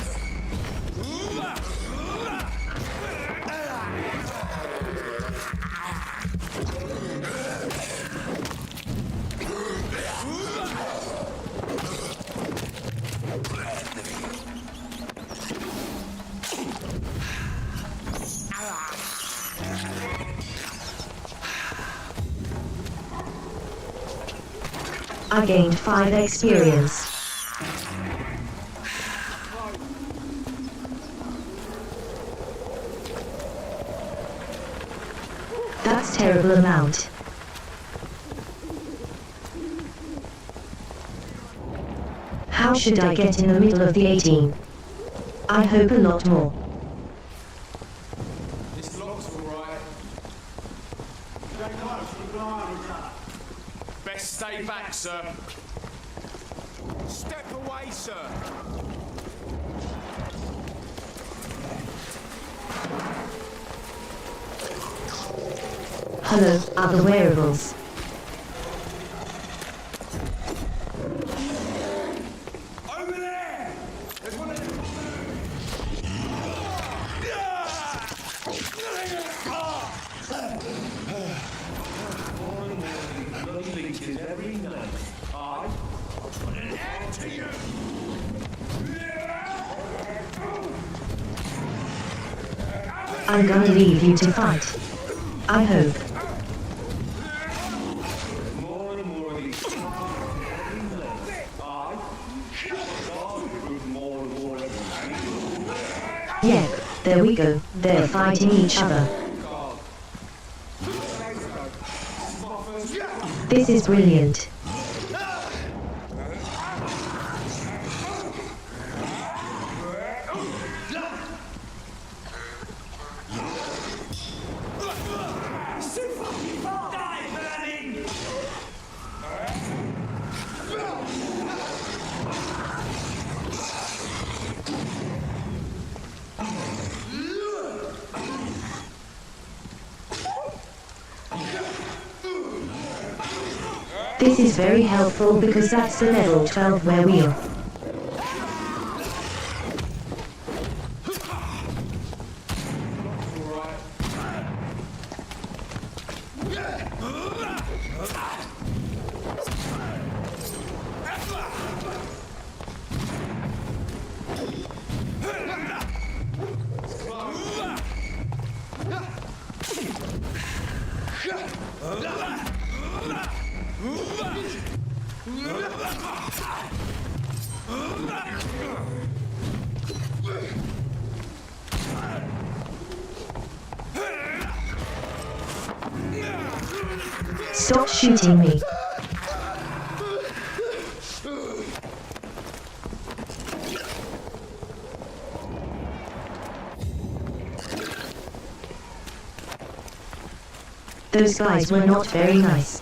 I gained 5 experience. That's terrible amount. How should I get in the middle of the 18? I hope a lot more. This lock's alright. Best stay back, sir. Step away, sir. Hello, other wearables. Over there! There's one of them. I'm gonna leave you to fight. I hope. Yeah, there we go. They're fighting each other. This is brilliant. This is very helpful because that's the level 12 where we are. Stop shooting me. Those guys were not very nice.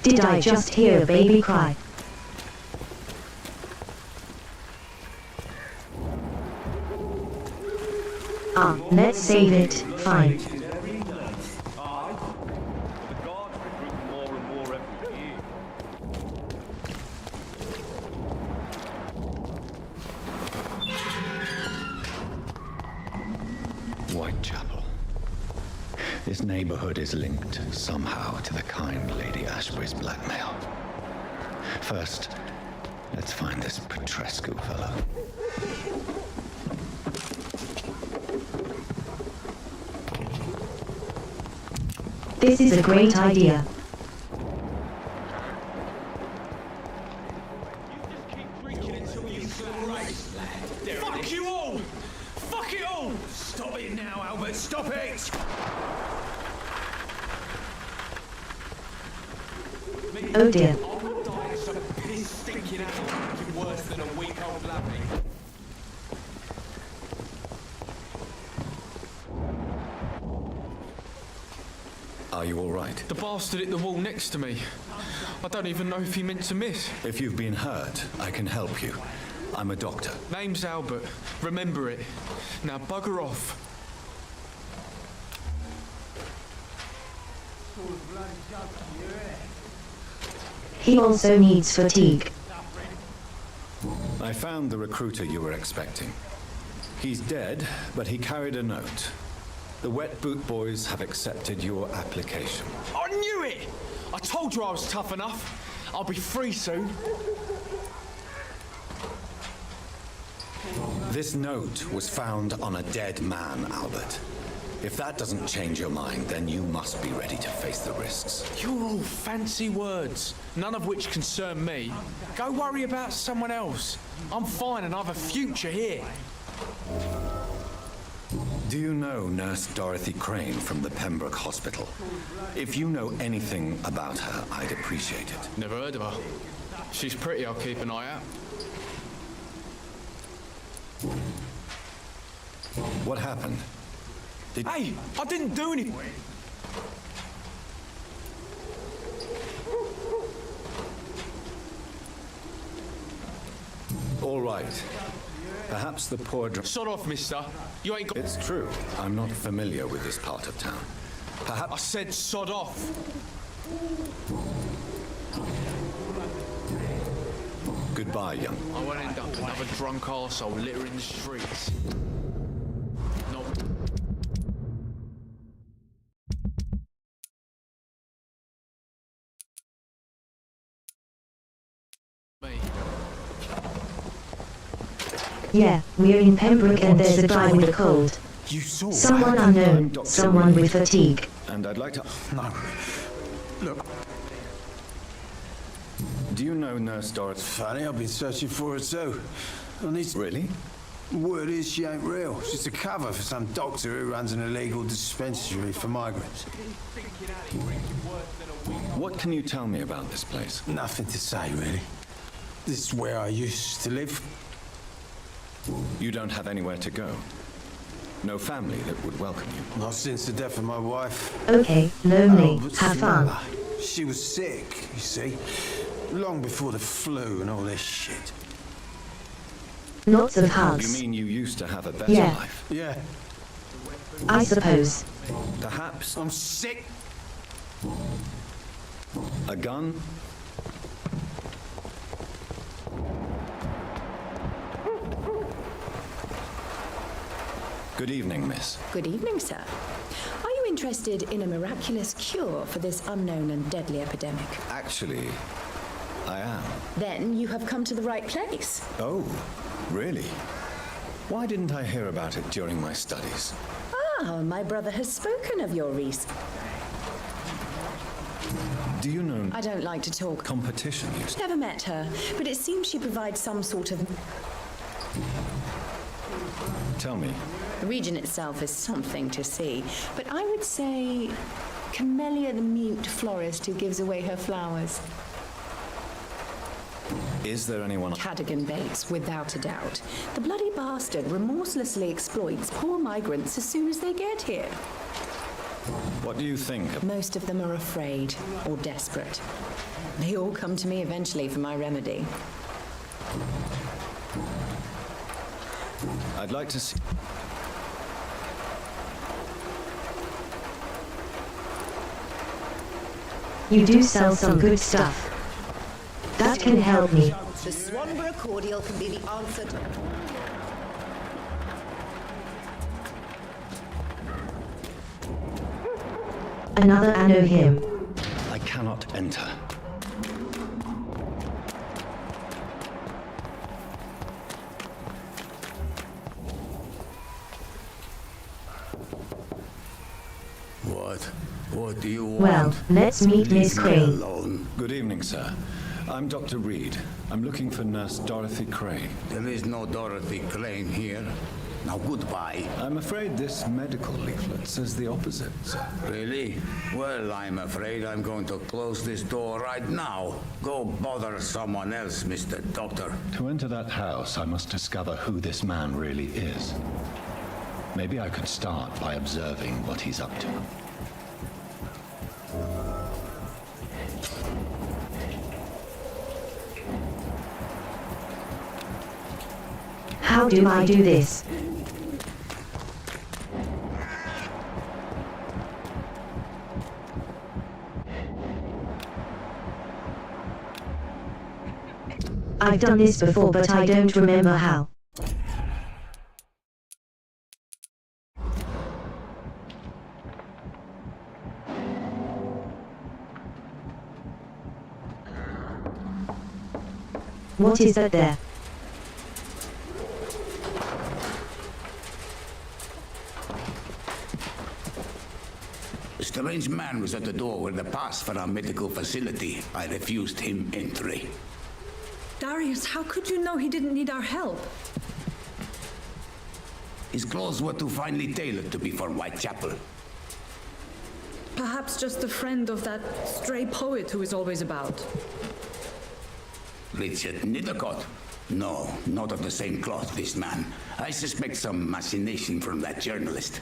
Did I just hear a baby cry? Ah, let's save it. Fine. Whitechapel. This neighborhood is linked somehow to the kind Lady Ashbury's blackmail. First, let's find this Petrescu fellow. This is a great idea. Fuck you all! Fuck it all! Stop it now, Albert, stop it! Oh dear. Worse than a week-old lappy. Are you all right? The bastard hit the wall next to me. I don't even know if he meant to miss. If you've been hurt, I can help you. I'm a doctor. Name's Albert. Remember it. Now bugger off. He also needs fatigue. I found the recruiter you were expecting. He's dead, but he carried a note. The Wet Boot Boys have accepted your application. I knew it! I told you I was tough enough. I'll be free soon. This note was found on a dead man, Albert. If that doesn't change your mind, then you must be ready to face the risks. You're all fancy words, none of which concern me. Go worry about someone else. I'm fine and I have a future here. Do you know Nurse Dorothy Crane from the Pembroke Hospital? If you know anything about her, I'd appreciate it. Never heard of her. She's pretty, I'll keep an eye out. What happened? Hey, I didn't do anything. All right. Perhaps the poor Sod off, mister. You ain't got... It's true. I'm not familiar with this part of town. Perhaps... I said sod off. Goodbye, young. I won't end up another drunk arsehole littering the streets. Not... me. Yeah, we're in Pembroke and there's a guy with a cold. You saw... Someone unknown, someone with fatigue. And I'd like to... No. Look. Do you know Nurse Dorothy? Funny, I've been searching for her too. Really? Word is she ain't real. She's a cover for some doctor who runs an illegal dispensary for migrants. What can you tell me about this place? Nothing to say, really. This is where I used to live. You don't have anywhere to go? No family that would welcome you? Not since the death of my wife. Okay, lonely. But Have fun. She was sick, you see. Long before the flu and all this shit. Lots of hugs. You mean you used to have a better Yeah. life? Yeah. I suppose. Perhaps I'm sick. a gun? Good evening, miss. Good evening, sir. Are you interested in a miraculous cure for this unknown and deadly epidemic? Actually, I am. Then you have come to the right place. Oh, really? Why didn't I hear about it during my studies? Ah, my brother has spoken of your research. Do you know... I don't like to talk. Competition, you... Never met her, but it seems she provides some sort of... Tell me. The region itself is something to see, but I would say Camellia the mute florist who gives away her flowers. Is there anyone... Cadogan Bates, without a doubt. The bloody bastard remorselessly exploits poor migrants as soon as they get here. What do you think of... Most of them are afraid or desperate. They all come to me eventually for my remedy. I'd like to see... You do sell some good stuff. That can help me. The Swanborough cordial can be the answer to... Another Anno hymn. I cannot enter. What do you want? Well, let's meet Miss Crane. Good evening, sir. I'm Dr. Reed. I'm looking for Nurse Dorothy Crane. There is no Dorothy Crane here. Now, goodbye. I'm afraid this medical leaflet says the opposite, sir. Really? Well, I'm afraid I'm going to close this door right now. Go bother someone else, Mr. Doctor. To enter that house, I must discover who this man really is. Maybe I could start by observing what he's up to. How do I do this? I've done this before, but I don't remember how. What is that there? strange man was at the door with a pass for our medical facility. I refused him entry. Darius, how could you know he didn't need our help? His clothes were too finely tailored to be for Whitechapel. Perhaps just a friend of that stray poet who is always about. Richard Nithercott? No, not of the same cloth, this man. I suspect some machination from that journalist.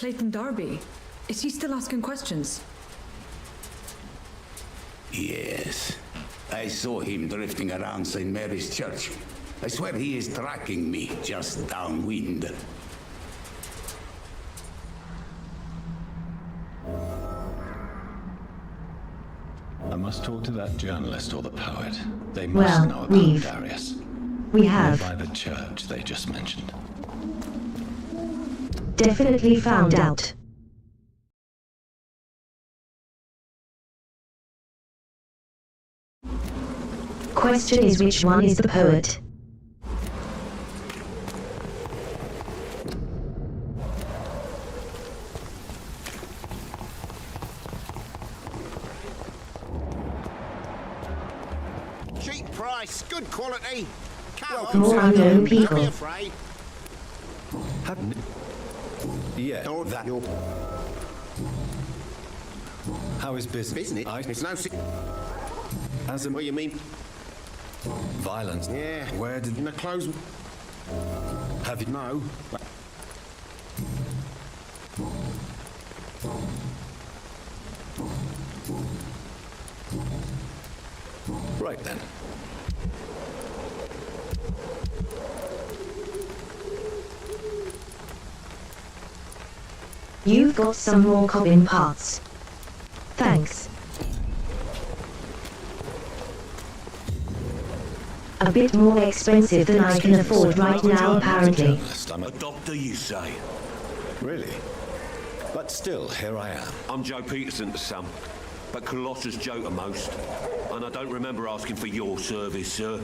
Clayton Darby. Is he still asking questions? Yes. I saw him drifting around St. Mary's Church. I swear he is tracking me just downwind. I must talk to that journalist or the poet. They must know about we've- Darius. We have By the church they just mentioned. definitely found out. Question is, which one is the poet? Cheap price, good quality. More unknown people. Don't be afraid. Yeah, Oh, that your how is business? business. It's no As in What you mean? violence. Yeah. Where did In the clothes. have you? No. Right then. You've got some more cobbin parts. Thanks. A bit more expensive than I can afford right now, apparently. I'm a doctor, you say? Really? But still, here I am. I'm Joe Peterson to some, but Colossus Joe to most. And I don't remember asking for your service, sir.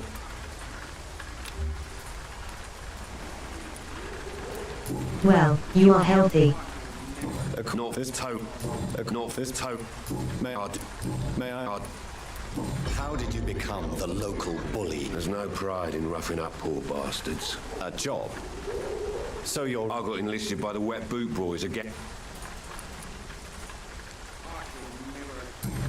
Well, you are healthy. Not this toe. Not this toe. May I? How did you become the local bully? There's no pride in roughing up poor bastards. A job? So you're... I got enlisted by the Wet Boot Boys again.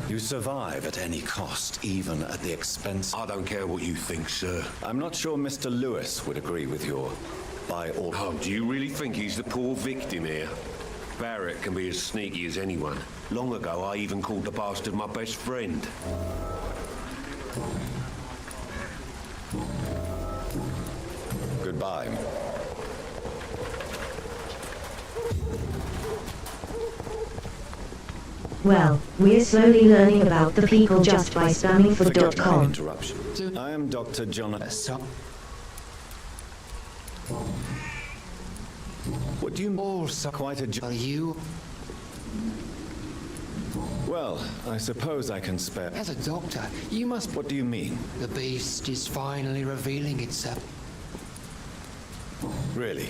You survive at any cost, even at the expense... I don't care what you think, sir. I'm not sure Mr. Lewis would agree with your... by all... Oh, do you really think he's the poor victim here? Barrett can be as sneaky as anyone. Long ago, I even called the bastard my best friend. Goodbye. Well, we're slowly learning about the people just by spamming Forgive my for.com. interruption. I am Dr. Jonathan. What do you... Also, quite a job. you... Well, I suppose I can spare... As a doctor, you must... What do you mean? The beast is finally revealing itself. Really?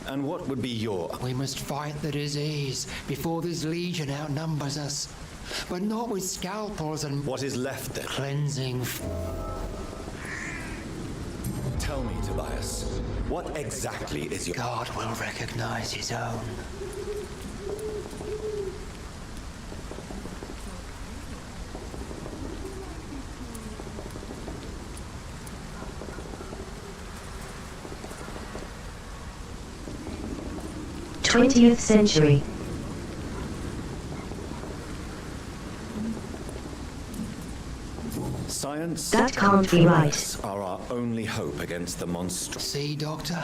And what would be your... We must fight the disease before this legion outnumbers us. But not with scalpels and... What is left then? Cleansing... Tell me, Tobias, what exactly is your... God will recognize his own. th century. Science... That can't be right. ...are our only hope against the monster... See, Doctor?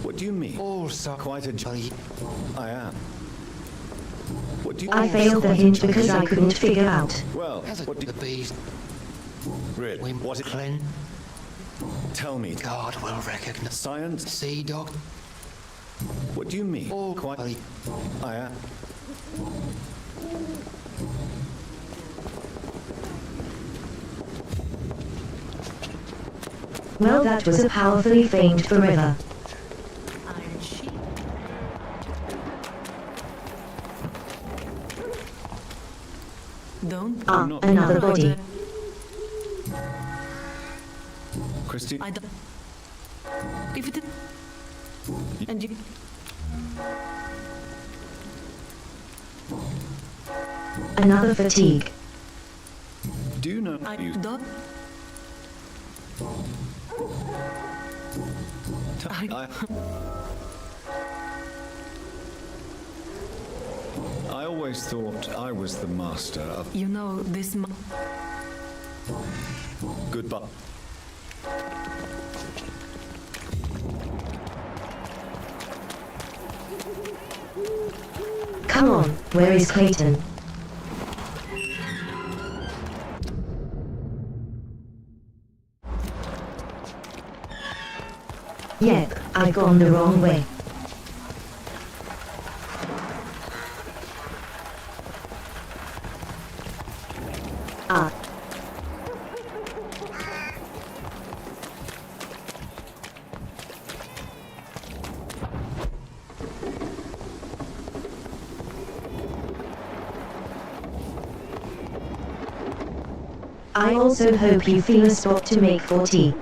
What do you mean? Also... Quite a job. I am. What do you... I failed the hint because I couldn't figure out. Well, what do The beast... Really? What... Cleanse... Tell me... God will recognize... Science... See, Doctor? What do you mean? Oh, Quite... I am. Well, that was a powerfully famed forever. Don't. Another body. Christy? I don't. If it. And you. Another fatigue. Do you know I you... don't. I always thought I was the master of... You know, this. Goodbye. Come on, where is Clayton? Yep, I've gone the wrong way. Ah. I also hope you feel a spot to make for tea.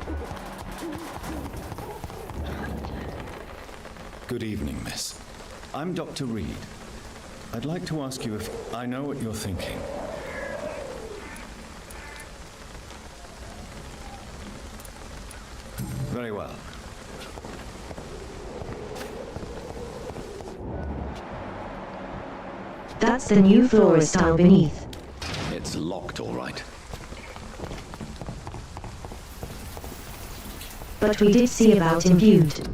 Good evening, miss. I'm Dr. Reed. I'd like to ask you if... I know what you're thinking. Very well. That's the new florist tile beneath. It's locked, all right. But we did see about imbued.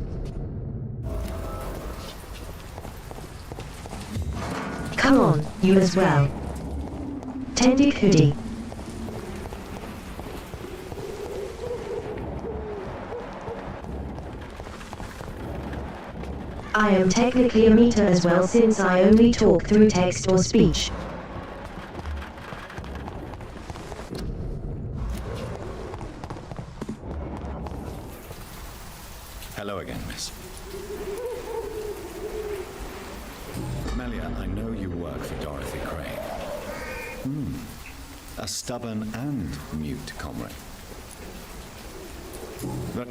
Come on, you as well. Tendic hoodie. I am technically a meter as well since I only talk through text or speech. Hello again, miss. Melia, I know you work for Dorothy Crane. A stubborn and mute comrade. But...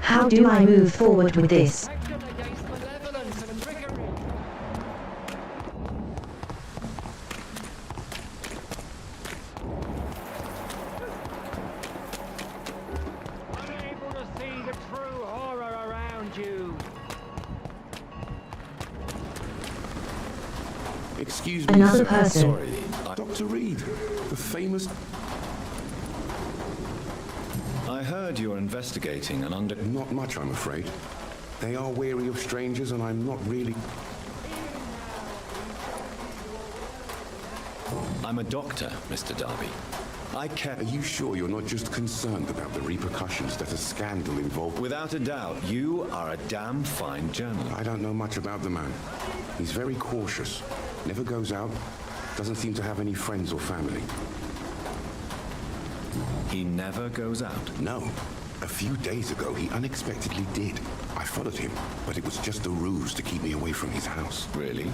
How do I move forward with this? Unable to see the true horror around you. Excuse me, Another sir. person. Sorry. Dr. Reed, the famous... I heard you're investigating an under... Not much, I'm afraid. They are wary of strangers, and I'm not really... I'm a doctor, Mr. Darby. I care... Are you sure you're not just concerned about the repercussions that a scandal involved? Without a doubt, you are a damn fine journalist. I don't know much about the man. He's very cautious. Never goes out. Doesn't seem to have any friends or family. He never goes out? No. A few days ago, he unexpectedly did. I followed him, but it was just a ruse to keep me away from his house. Really?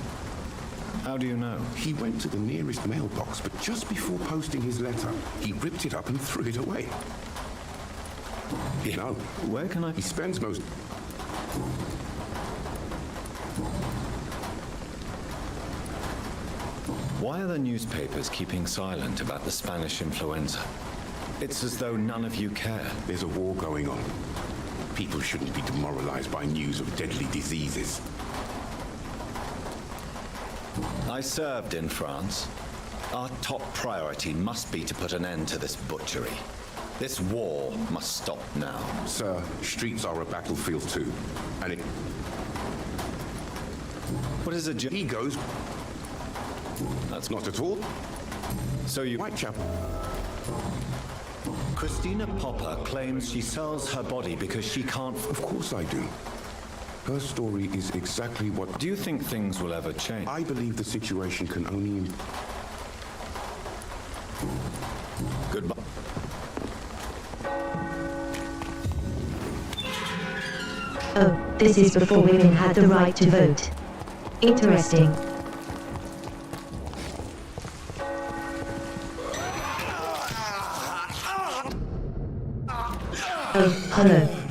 How do you know? He went to the nearest mailbox, but just before posting his letter, he ripped it up and threw it away. You know, where can I... He spends most... Why are the newspapers keeping silent about the Spanish influenza? It's as though none of you care. There's a war going on. People shouldn't be demoralized by news of deadly diseases. I served in France. Our top priority must be to put an end to this butchery. This war must stop now. Sir, streets are a battlefield too. And it... What is a... Egos? That's not at all. So you... Whitechapel. Christina Popper claims she sells her body because she can't... Of course I do. Her story is exactly what... Do you think things will ever change? I believe the situation can only... Goodbye. Oh, this is before women had the right to vote. Interesting. Oh, hello.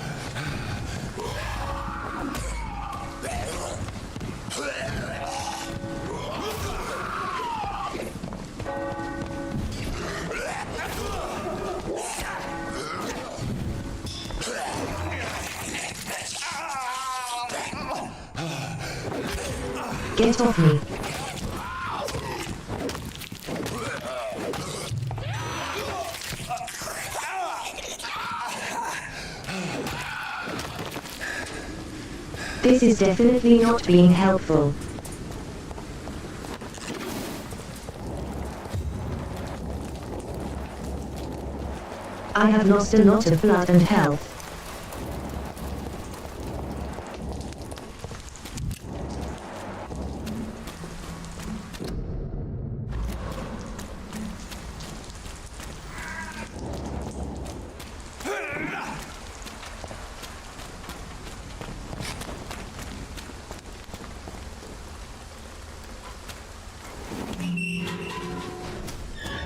Get off me. This is definitely not being helpful. I have lost a lot of blood and health.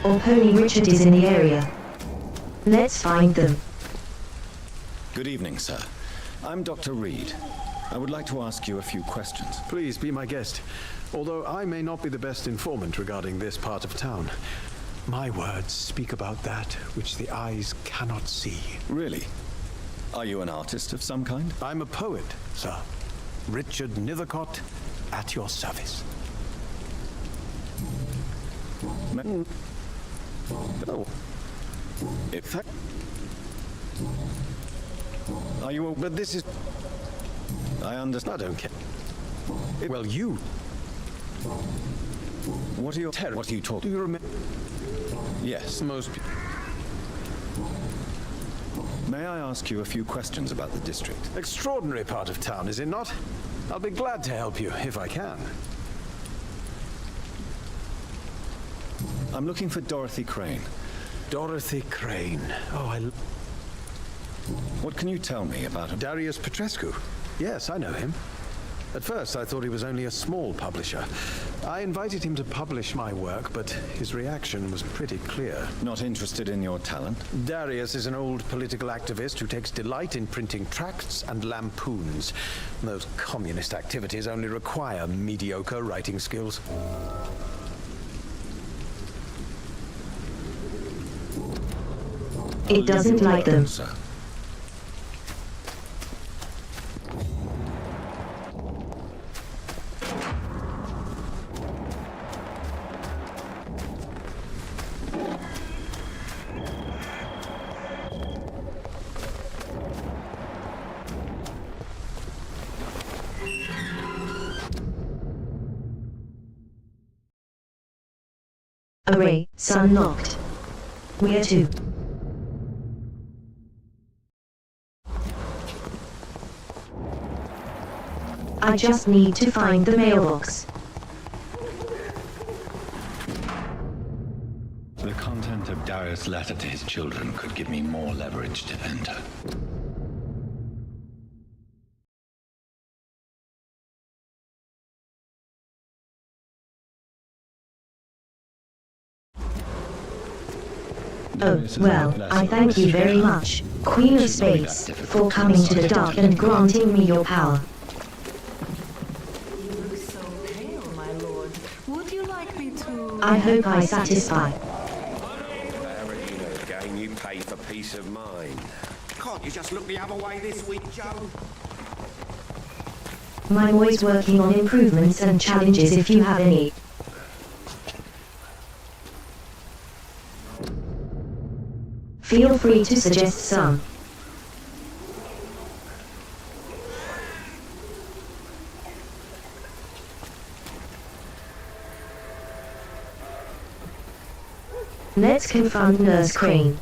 Or Pony Richard is in the area. Let's find them. Good evening, sir. I'm Dr. Reed. I would like to ask you a few questions. Please be my guest. Although I may not be the best informant regarding this part of town, my words speak about that which the eyes cannot see. Really? Are you an artist of some kind? I'm a poet, sir. Richard Nethercott, at your service. Oh. If that... Are you... But this is... I understand. I don't care. Well, you... What are your... What are you talking... Do you remember... Yes. Most people... May I ask you a few questions about the district? Extraordinary part of town, is it not? I'll be glad to help you, if I can. I'm looking for Dorothy Crane. Dorothy Crane. Oh, What can you tell me about him? Darius Petrescu. Yes, I know him. At first, I thought he was only a small publisher. I invited him to publish my work, but his reaction was pretty clear. Not interested in your talent? Darius is an old political activist who takes delight in printing tracts and lampoons. Those communist activities only require mediocre writing skills. It doesn't like them. Sir. Array, sun locked. Where to? I just need to find the mailbox. The content of Darius' letter to his children could give me more leverage to enter. Oh, well, I thank you very much, Queen of Spades, for coming to the dark and granting me your power. You look so pale, my lord. Would you like me to... I hope I satisfy. Again, you pay for peace of mind. Can't you just look the other way this week, Joe? I'm always working on improvements and challenges if you have any. Feel free to suggest some. Let's confront Nurse Crane.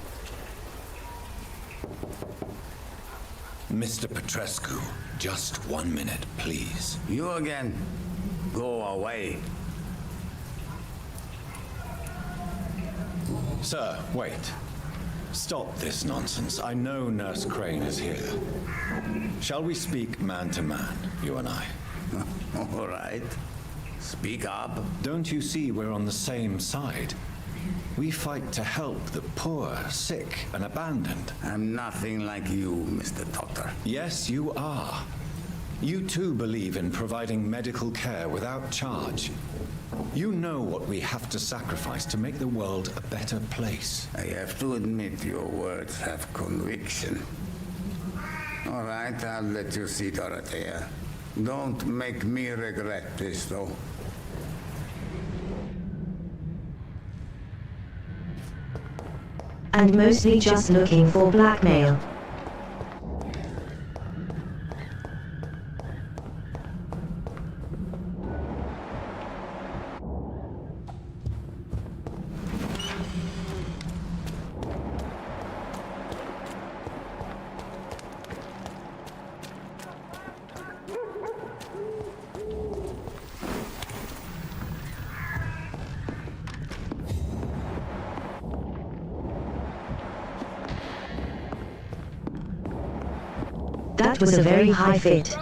Mr. Petrescu, just 1 minute, please. You again. Go away. Sir, wait. Stop this nonsense. I know Nurse Crane is here. Shall we speak man to man, you and I? All right. Speak up. Don't you see we're on the same side? We fight to help the poor, sick, and abandoned. I'm nothing like you, Mr. Doctor. Yes, you are. You too believe in providing medical care without charge. You know what we have to sacrifice to make the world a better place. I have to admit your words have conviction. All right, I'll let you see, Dorothea. Don't make me regret this, though. And mostly just looking for blackmail. That was a very high fit.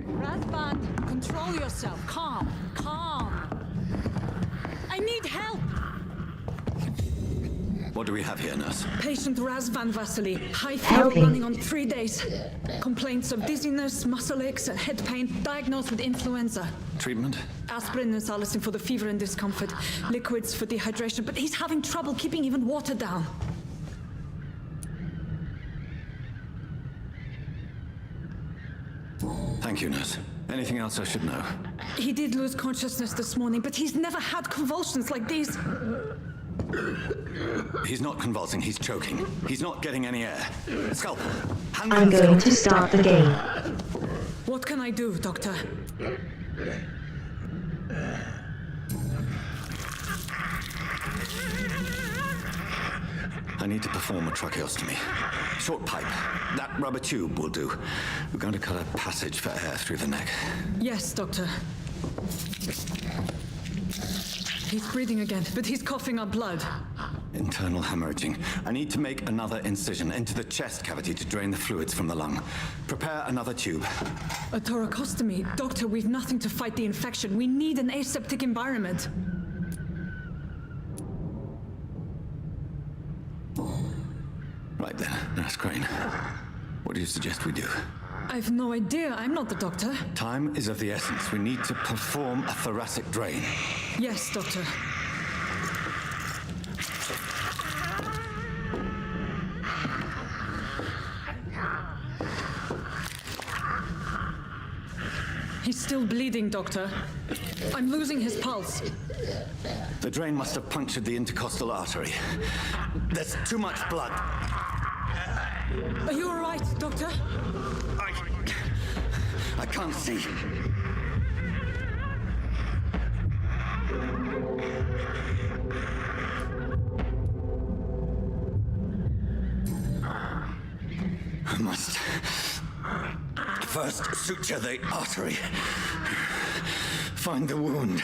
Razvan, control yourself. Calm. I need help. What do we have here, nurse? Patient Razvan Vasily. High fever running on 3 days. Complaints of dizziness, muscle aches, and head pain. Diagnosed with influenza. Treatment? Aspirin and salicin for the fever and discomfort. Liquids for dehydration. But he's having trouble keeping even water down. Thank you, nurse. Anything else I should know? He did lose consciousness this morning, but he's never had convulsions like these. He's not convulsing, he's choking. He's not getting any air. Scalpel, hand me I'm the going scalpel. to start the game. What can I do, Doctor? I need to perform a tracheostomy. Short pipe. That rubber tube will do. We're going to cut a passage for air through the neck. Yes, Doctor. He's breathing again, but he's coughing up blood. Internal hemorrhaging. I need to make another incision into the chest cavity to drain the fluids from the lung. Prepare another tube. A thoracostomy? Doctor, we've nothing to fight the infection. We need an aseptic environment. Right then, Nurse Crane. What do you suggest we do? I've no idea. I'm not the doctor. Time is of the essence. We need to perform a thoracic drain. Yes, Doctor. He's still bleeding, Doctor. I'm losing his pulse. The drain must have punctured the intercostal artery. There's too much blood. Are you all right, Doctor? I can't see. I must first suture the artery. Find the wound.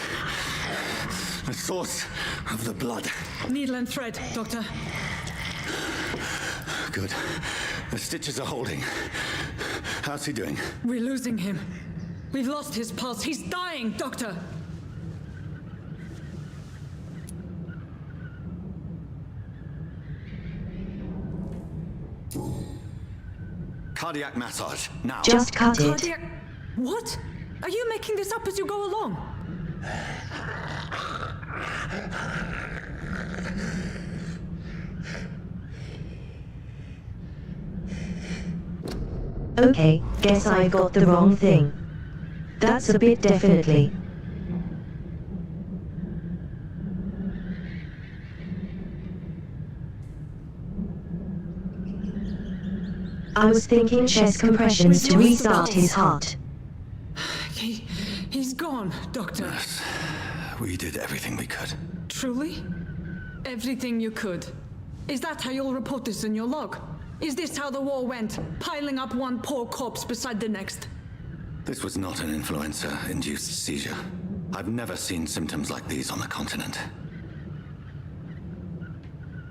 The source of the blood. Needle and thread, Doctor. Good. The stitches are holding. How's he doing? We're losing him. We've lost his pulse. He's dying, Doctor. Cardiac massage, now. Just cut it. Cardiac... What? Are you making this up as you go along? Okay, guess I got the wrong thing. That's a bit definitely. I was thinking chest compressions to restart his heart. He's gone, Doctor. Yes, we did everything we could. Truly? Everything you could. Is that how you'll report this in your log? Is this how the war went? Piling up one poor corpse beside the next? This was not an influenza-induced seizure. I've never seen symptoms like these on the continent.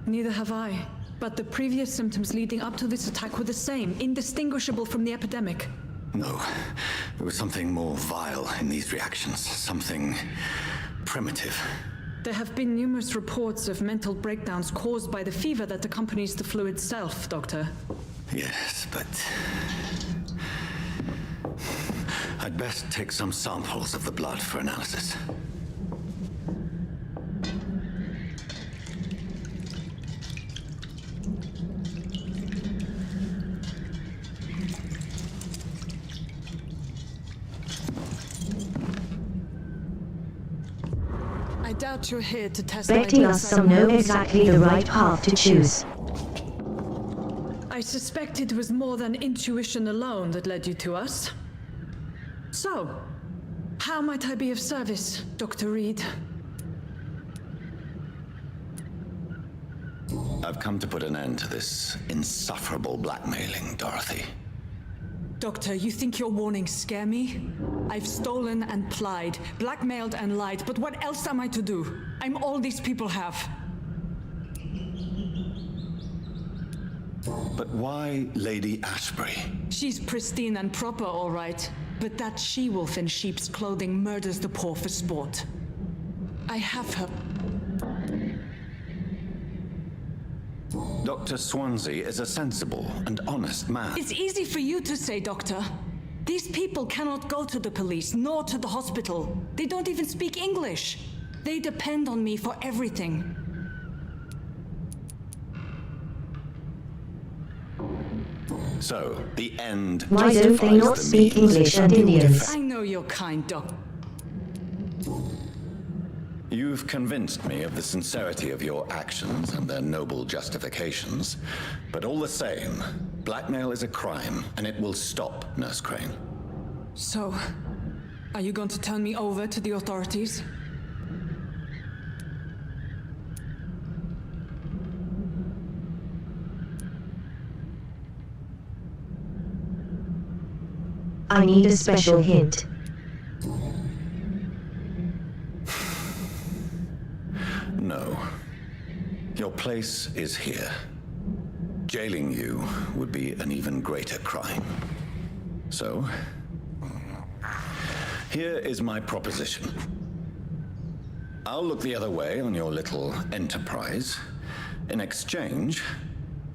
Neither have I. But the previous symptoms leading up to this attack were the same, indistinguishable from the epidemic. No, there was something more vile in these reactions, something primitive. There have been numerous reports of mental breakdowns caused by the fever that accompanies the flu itself, Doctor. Yes, but I'd best take some samples of the blood for analysis. I doubt you're here to test Betting us some know exactly the right path to choose. I suspect it was more than intuition alone that led you to us. So, how might I be of service, Dr. Reed? I've come to put an end to this insufferable blackmailing, Dorothy. Doctor, you think your warnings scare me? I've stolen and plied, blackmailed and lied, but what else am I to do? I'm all these people have. But why Lady Ashbury? She's pristine and proper, all right. But that she-wolf in sheep's clothing murders the poor for sport. I have her. Dr. Swansea is a sensible and honest man. It's easy for you to say, Doctor. These people cannot go to the police, nor to the hospital. They don't even speak English. They depend on me for everything. So, the end Why don't they not speak English and Indians? I know you're kind, Doc. You've convinced me of the sincerity of your actions and their noble justifications, but all the same, blackmail is a crime, and it will stop, Nurse Crane. So, are you going to turn me over to the authorities? I need a special hint. No. Your place is here. Jailing you would be an even greater crime. So, here is my proposition. I'll look the other way on your little enterprise. In exchange,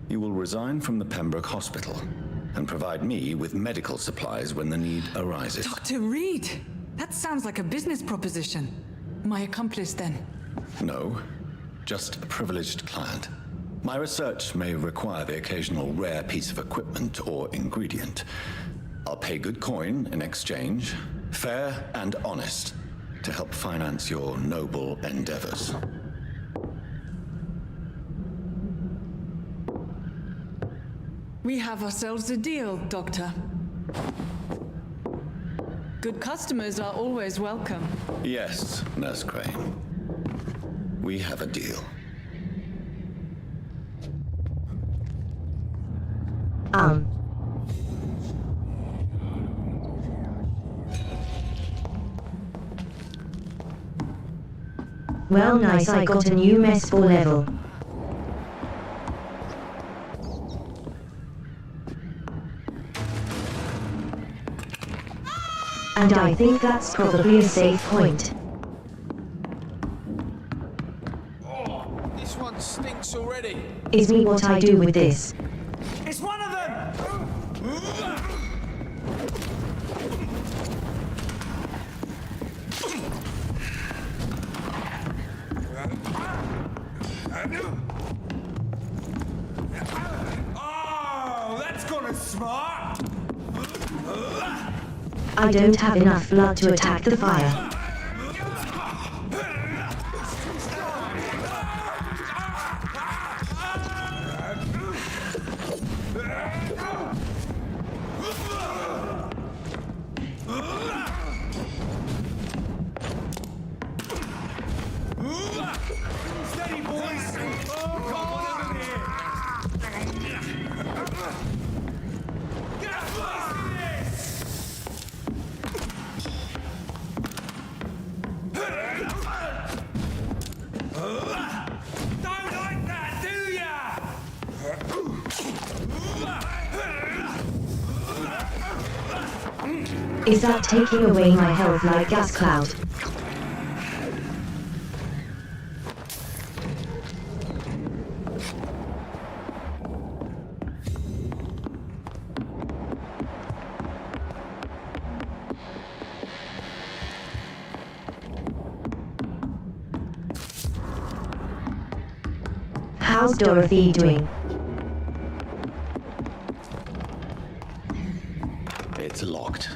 you will resign from the Pembroke Hospital and provide me with medical supplies when the need arises. Dr. Reed! That sounds like a business proposition. My accomplice, then? No, just a privileged client. My research may require the occasional rare piece of equipment or ingredient. I'll pay good coin in exchange, fair and honest, to help finance your noble endeavors. We have ourselves a deal, Doctor. Good customers are always welcome. Yes, Nurse Crane. We have a deal. Well, nice, I got a new mess for level. And I think that's probably a safe point. Oh, this one stinks already. Is me what I do with this? It's one of them! Oh, that's gonna smart! I don't have enough blood to attack the fire. Steady, boys! Oh, come on over here! Is that taking away my health like gas cloud? How's Dorothy doing? It's locked.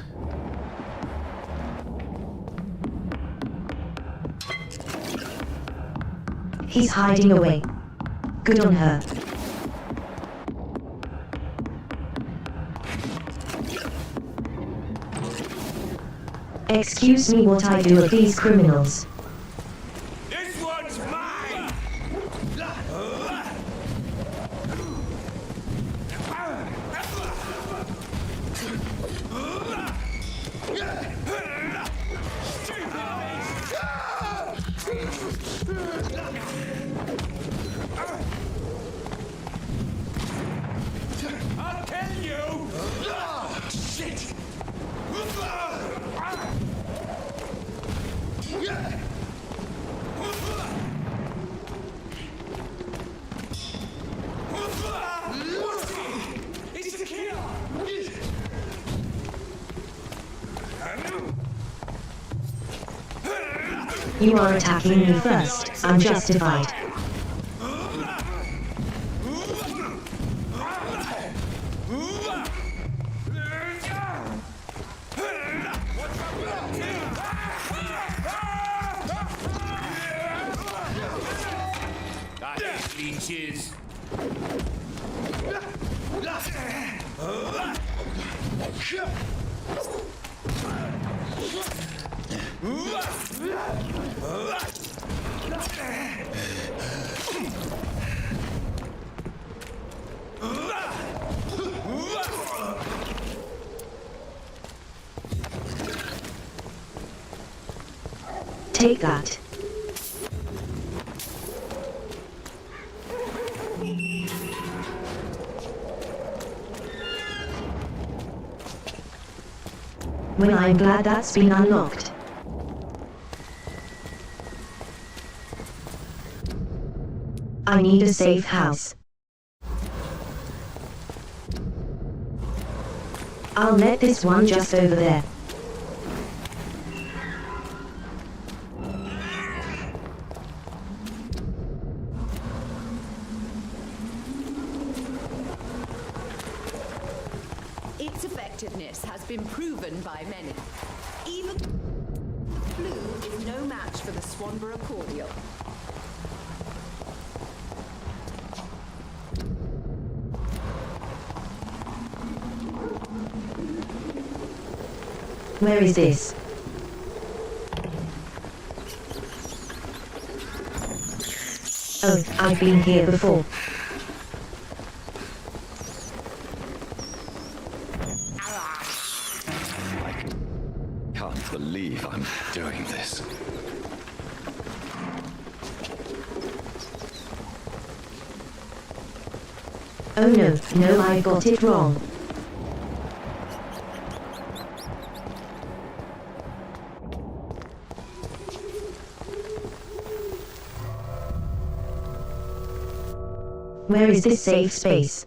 He's hiding away. Good on her. Excuse me, what I do of these criminals? This one's mine! I'll kill you! Shit! It's a killer! You are attacking me first. I'm justified. Leeches. Take that. Well, I'm glad that's been unlocked. I need a safe house. I'll let this one just over there. Its effectiveness has been proven by many. Even the flu is no match for the Swanborough cordial. Where is this? Oh, I've been here before. Can't believe I'm doing this. Oh no, I got it wrong. Where is this safe space?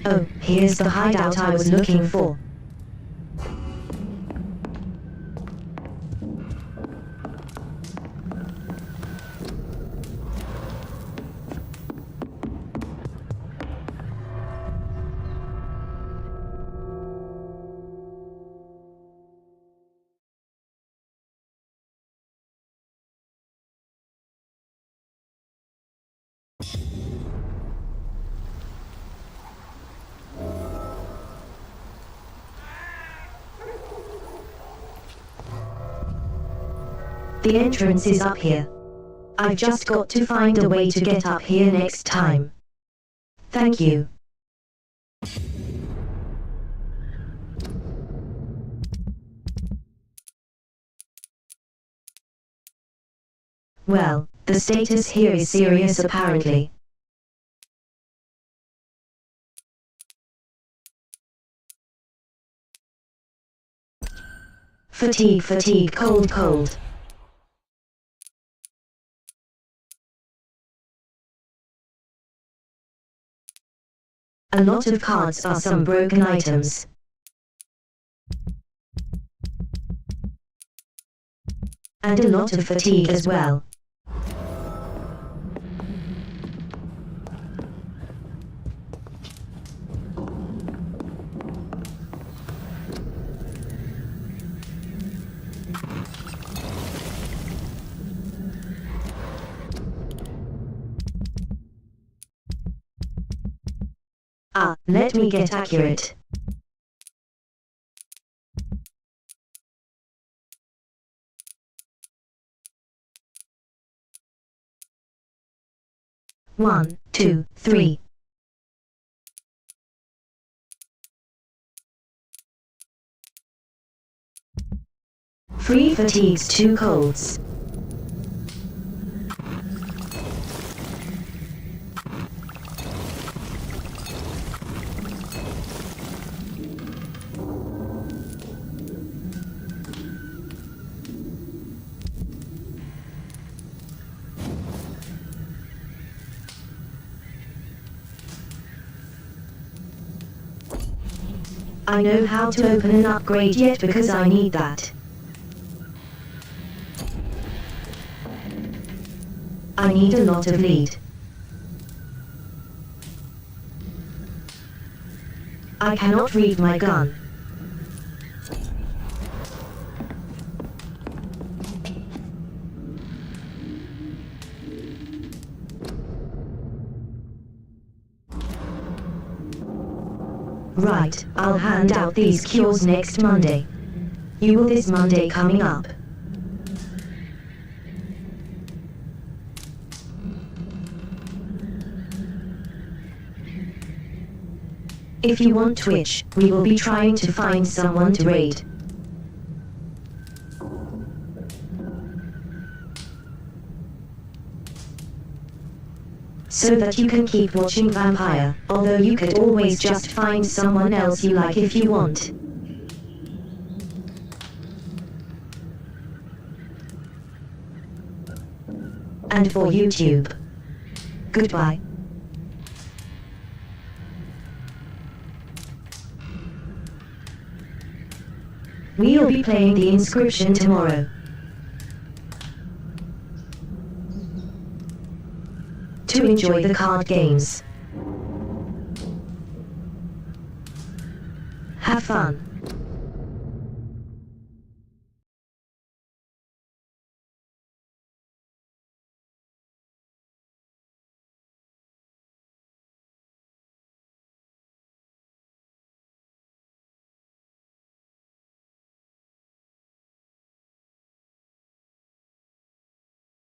Oh, here's the hideout I was looking for. The entrance is up here. I've just got to find a way to get up here next time. Thank you. Well, the status here is serious apparently. Fatigue, fatigue, cold, cold. A lot of cards are some broken items. And a lot of fatigue as well. Let me get accurate. One, two, three. Three fatigues, two colds. I know how to open an upgrade yet because I need that. I need a lot of lead. I cannot read my gun. Right, I'll hand out these cures next Monday. You will this Monday coming up. If you want Twitch, we will be trying to find someone to raid. So that you can keep watching Vampire, although you could always just find someone else you like if you want. And for YouTube. Goodbye. We'll be playing the Inscription tomorrow. To enjoy the card games. Have fun.